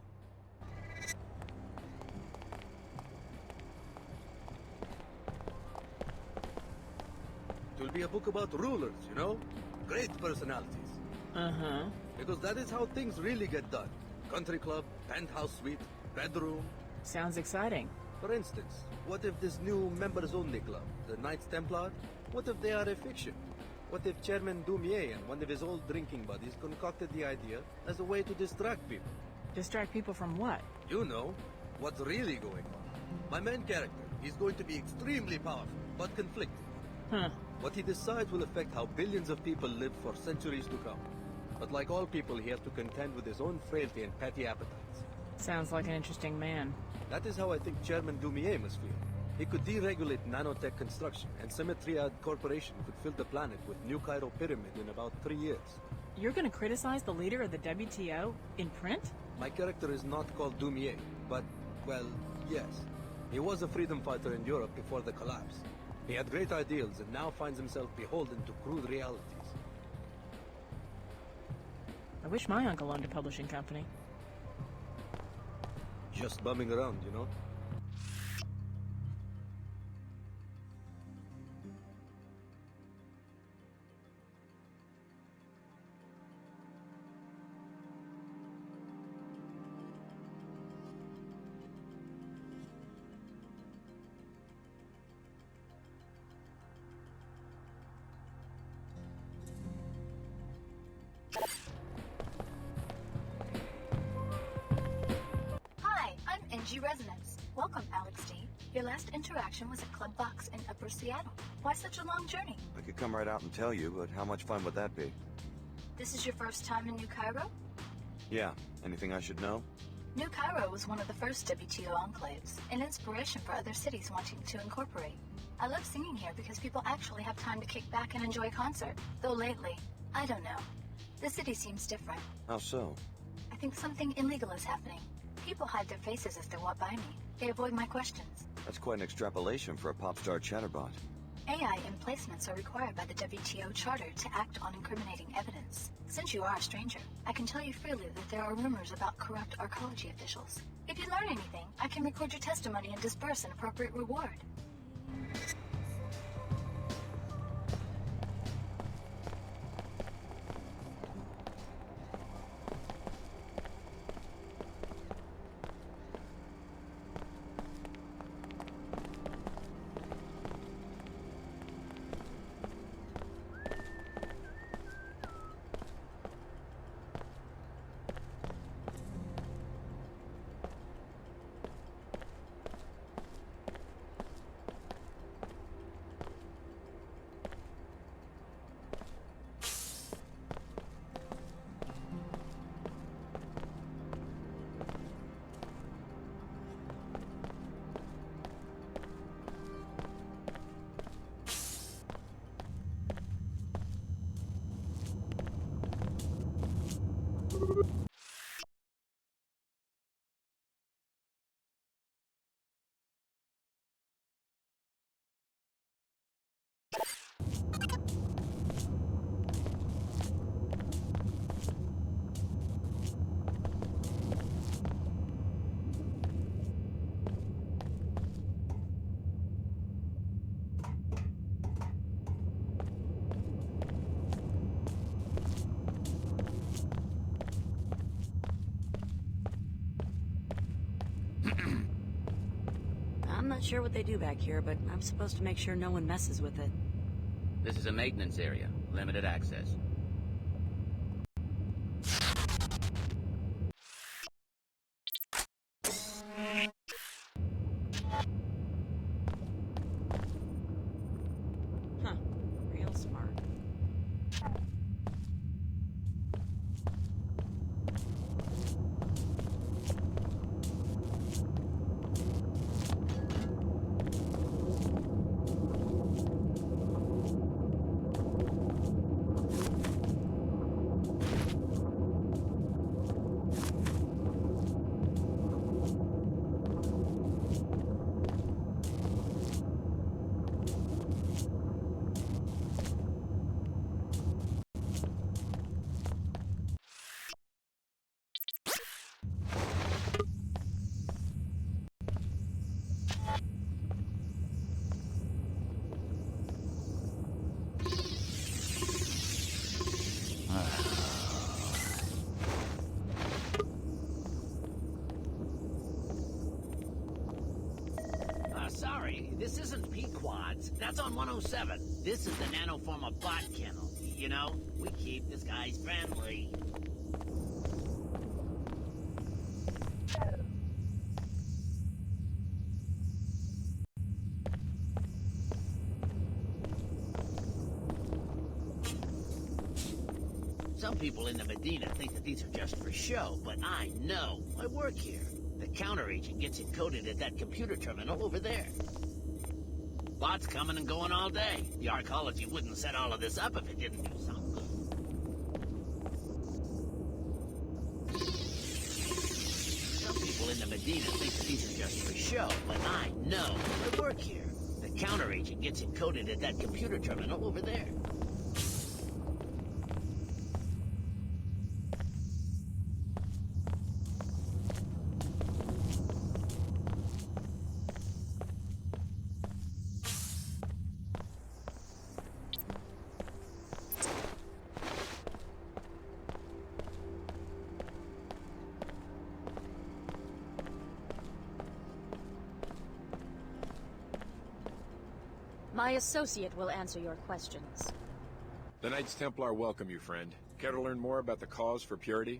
It will be a book about rulers, you know? Great personalities. Uh-huh. Because that is how things really get done. Country club, penthouse suite, bedroom. Sounds exciting. For instance, what if this new members-only club, the Knights Templar, what if they are a fiction? What if Chairman Dumier and one of his old drinking buddies concocted the idea as a way to distract people? Distract people from what? You know, what's really going on. My main character, he's going to be extremely powerful, but conflicted. Huh. What he decides will affect how billions of people live for centuries to come. But like all people, he has to contend with his own frailty and petty appetites. Sounds like an interesting man. That is how I think Chairman Dumier must feel. He could deregulate nanotech construction, and Symmetriad Corporation could fill the planet with New Cairo Pyramid in about 3 years. You're gonna criticize the leader of the WTO in print? My character is not called Dumier, but, well, yes. He was a freedom fighter in Europe before the collapse. He had great ideals and now finds himself beholden to crude realities. I wish my uncle owned a publishing company. Just bumming around, you know? Resonance. Welcome, Alex D. Your last interaction was at Club Box in Upper Seattle. Why such a long journey? I could come right out and tell you, but how much fun would that be? This is your first time in New Cairo? Yeah. Anything I should know? New Cairo was one of the first WTO enclaves, an inspiration for other cities wanting to incorporate. I love singing here because people actually have time to kick back and enjoy a concert. Though lately, I don't know. The city seems different. How so? I think something illegal is happening. People hide their faces as they walk by me. They avoid my questions. That's quite an extrapolation for a pop star chatterbot. AI emplacements are required by the WTO Charter to act on incriminating evidence. Since you are a stranger, I can tell you freely that there are rumors about corrupt arcology officials. If you learn anything, I can record your testimony and disburse an appropriate reward. I'm not sure what they do back here, but I'm supposed to make sure no one messes with it. This is a maintenance area. Limited access. Huh. Real smart. sorry. This isn't Pequods. That's on 107. This is the nanoform bot kennel. You know, we keep this guy's friendly. Some people in the Medina think that these are just for show, but I know. I work here. The counter-agent gets encoded at that computer terminal over there. Bots coming and going all day. The arcology wouldn't set all of this up if it didn't do something. Some people in the Medina think that these are just for show, but I know. I work here. The counter-agent gets encoded at that computer terminal over there. My associate will answer your questions. The Knights Templar welcome you, friend. Care to learn more about the cause for purity?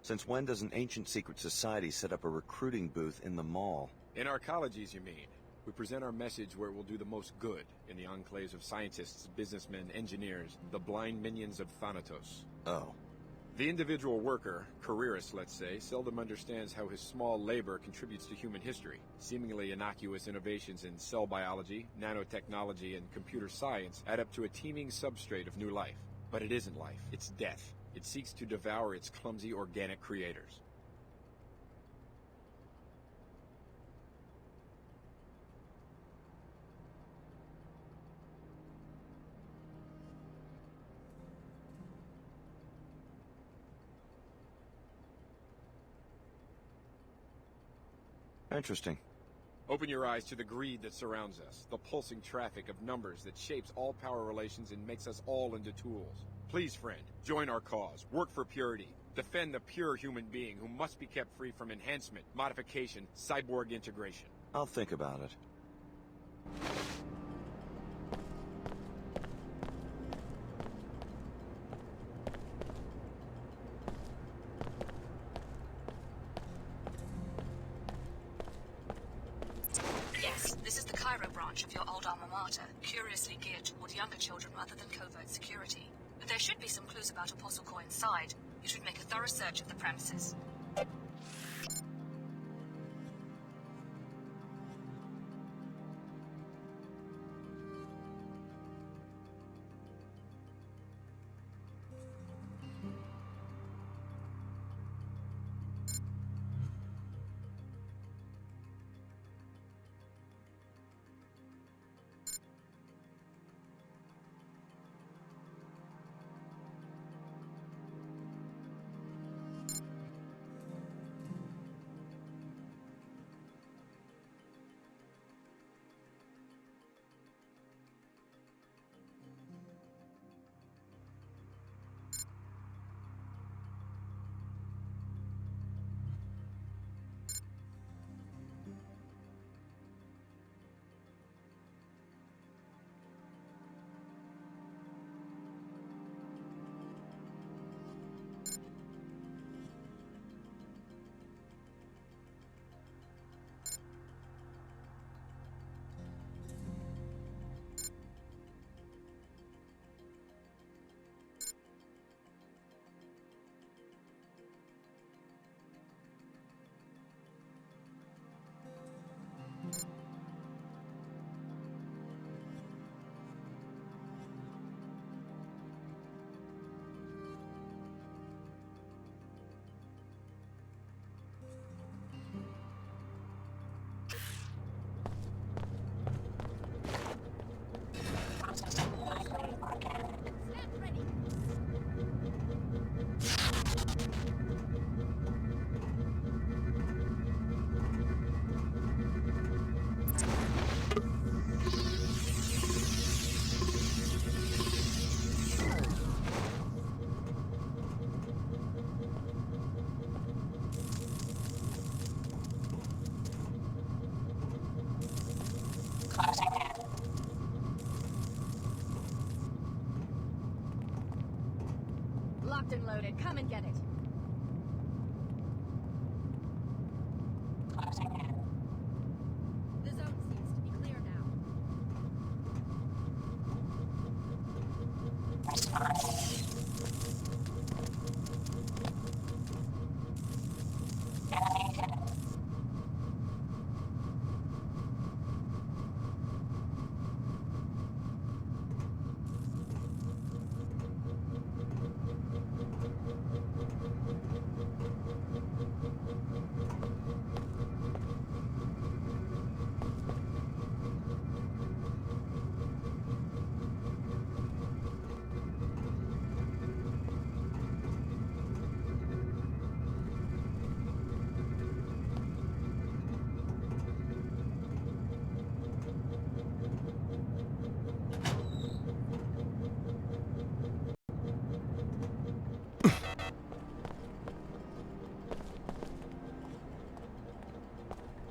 Since when does an ancient secret society set up a recruiting booth in the mall? In arcologies, you mean? We present our message where it will do the most good in the enclaves of scientists, businessmen, engineers, the blind minions of Thanatos. Oh. The individual worker, careerist let's say, seldom understands how his small labor contributes to human history. Seemingly innocuous innovations in cell biology, nanotechnology, and computer science add up to a teeming substrate of new life. But it isn't life, it's death. It seeks to devour its clumsy organic creators. Interesting. Open your eyes to the greed that surrounds us, the pulsing traffic of numbers that shapes all power relations and makes us all into tools. Please, friend, join our cause, work for purity, defend the pure human being who must be kept free from enhancement, modification, cyborg integration. I'll think about it. Yes, this is the Cairo branch of your old alma mater, curiously geared toward younger children rather than covert security. But there should be some clues about Apostle Core inside. You should make a thorough search of the premises.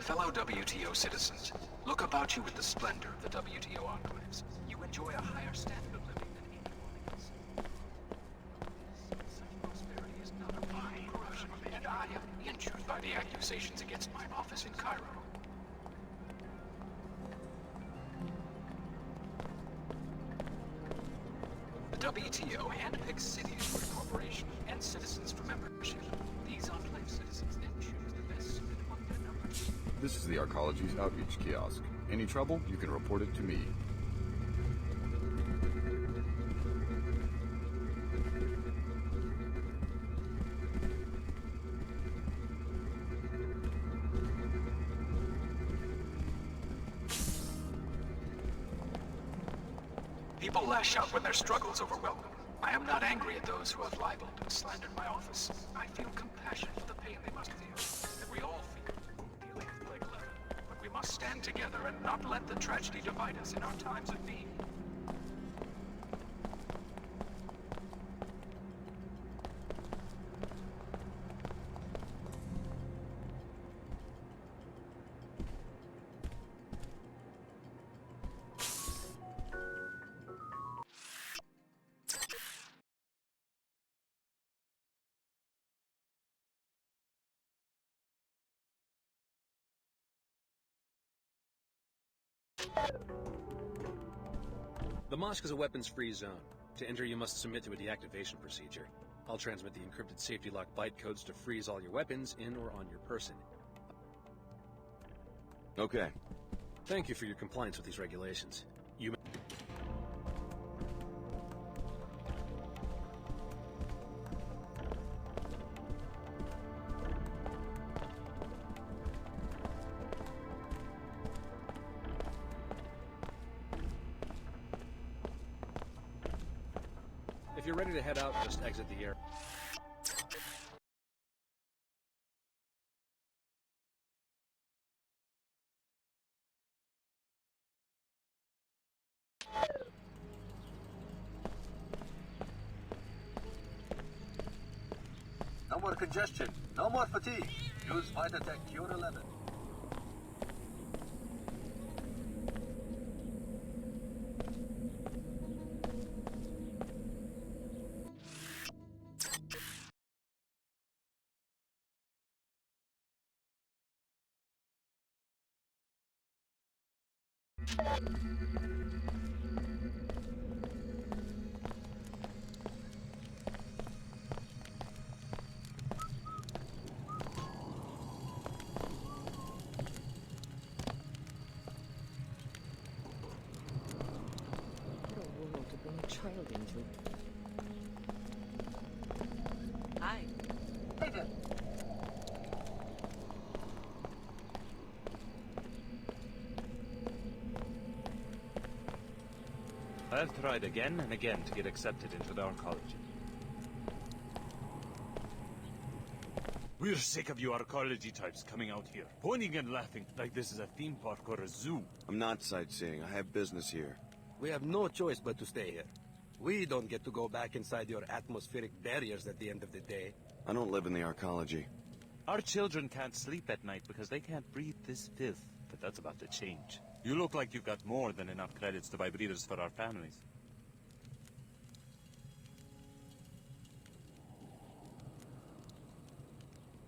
Fellow WTO citizens, look about you with the splendor of the WTO enclaves. You enjoy a higher standard of living than anyone else. Such prosperity is not a fine corruption, and I am injured by the accusations against my office in Cairo. The WTO handpicks cities for incorporation and citizens for membership. These enclave citizens then choose the best suited among their numbers. This is the Arcology's outreach kiosk. Any trouble, you can report it to me. People lash out when their struggles overwhelm them. I am not angry at those who have libeled and slandered my office. I feel compassion for the pain they must feel, that we all feel, dealing with Plague 11. But we must stand together and not let the tragedy divide us in our times of need. The mosque is a weapons-free zone. To enter, you must submit to a deactivation procedure. I'll transmit the encrypted safety lock byte codes to freeze all your weapons in or on your person. Okay. Thank you for your compliance with these regulations. You If you're ready to head out, just exit the air. No more congestion. No more fatigue. Use Vitatech Cure 11. Child into. Hi. Hey there. I've tried again and again to get accepted into the Arcology. We're sick of you Arcology types coming out here, pointing and laughing like this is a theme park or a zoo. I'm not sightseeing. I have business here. We have no choice but to stay here. We don't get to go back inside your atmospheric barriers at the end of the day. I don't live in the Arcology. Our children can't sleep at night because they can't breathe this filth, but that's about to change. You look like you've got more than enough credits to buy breathers for our families.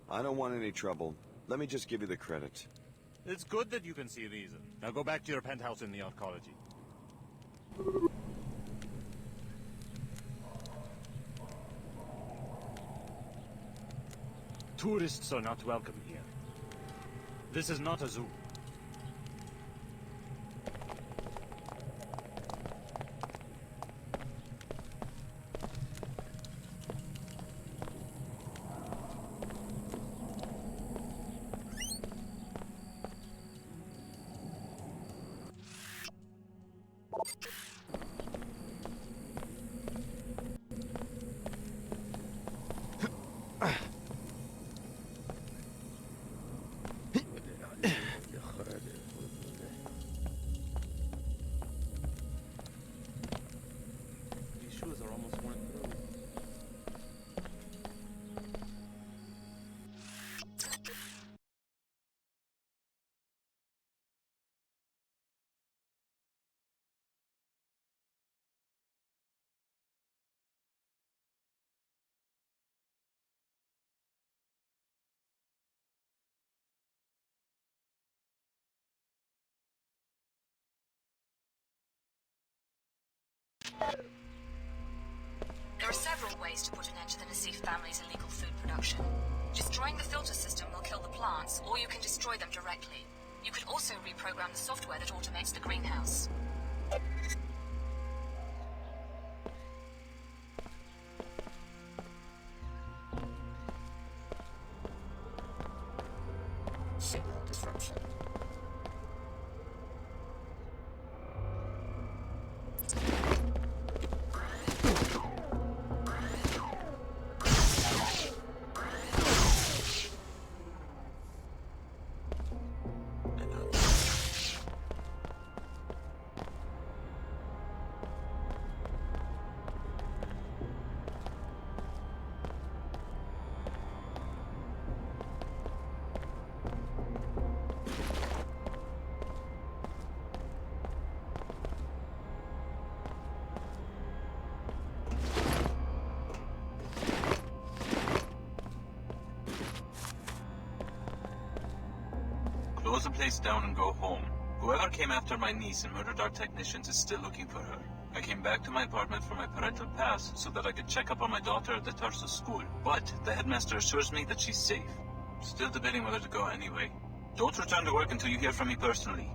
I don't want any trouble. Let me just give you the credit. It's good that you can see reason. Now go back to your penthouse in the Arcology. Tourists are not welcome here. This is not a zoo. There are several ways to put an end to the Nassif family's illegal food production. Destroying the filter system will kill the plants, or you can destroy them directly. You could also reprogram the software that automates the greenhouse. Signal disruption. Close the place down and go home. Whoever came after my niece and murdered our technicians is still looking for her. I came back to my apartment for my parental pass so that I could check up on my daughter at the Tarsus school, but the headmaster assures me that she's safe. Still debating whether to go anyway. Don't return to work until you hear from me personally.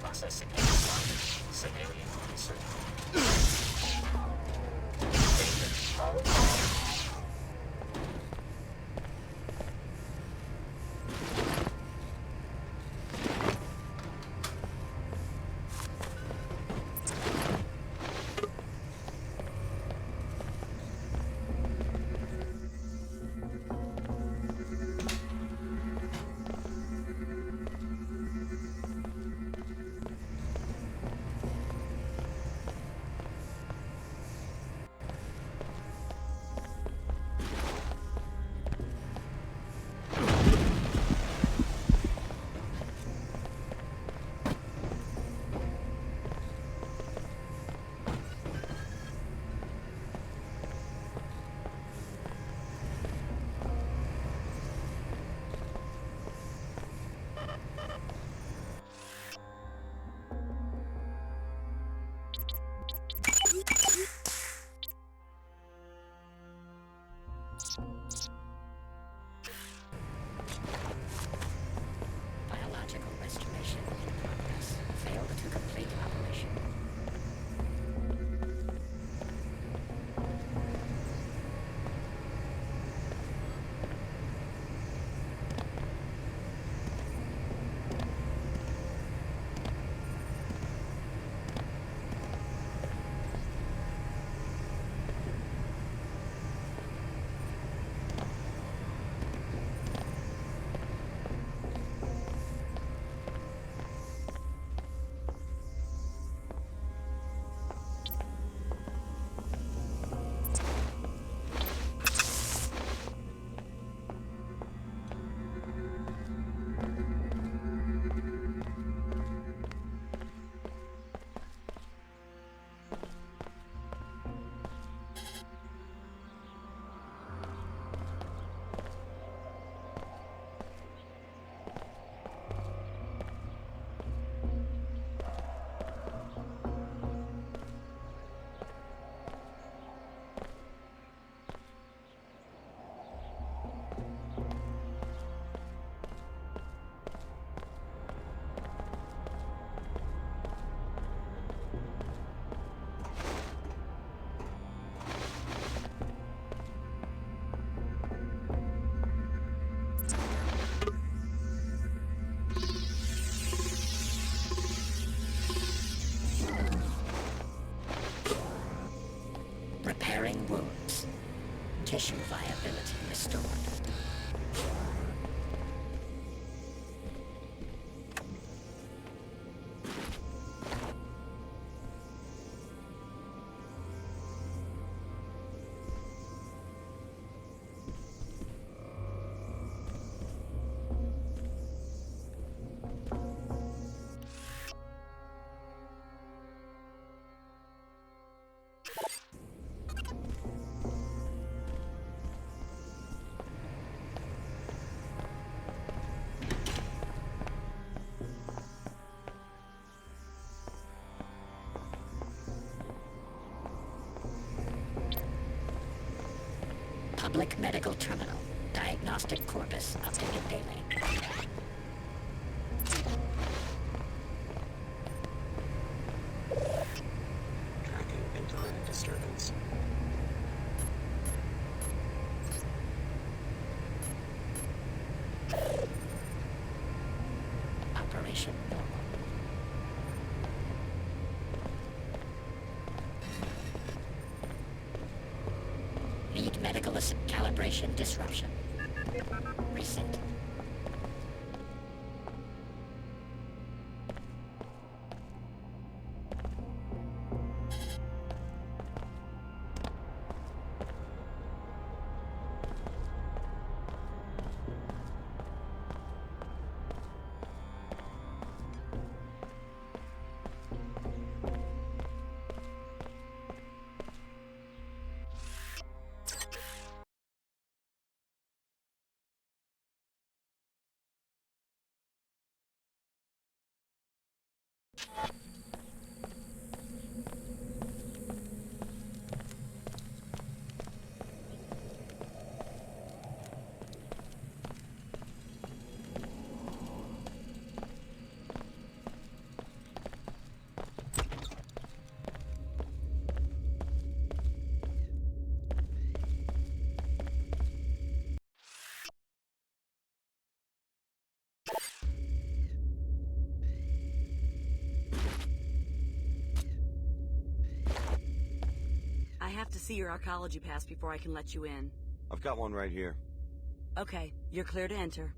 Processing civilian concern. mission viability restored. Public medical terminal. Diagnostic corpus updated daily. Tracking internet disturbance. Operation normal. Lead medical calibration disruption. Reset. I have to see your arcology pass before I can let you in. I've got one right here. Okay, you're clear to enter.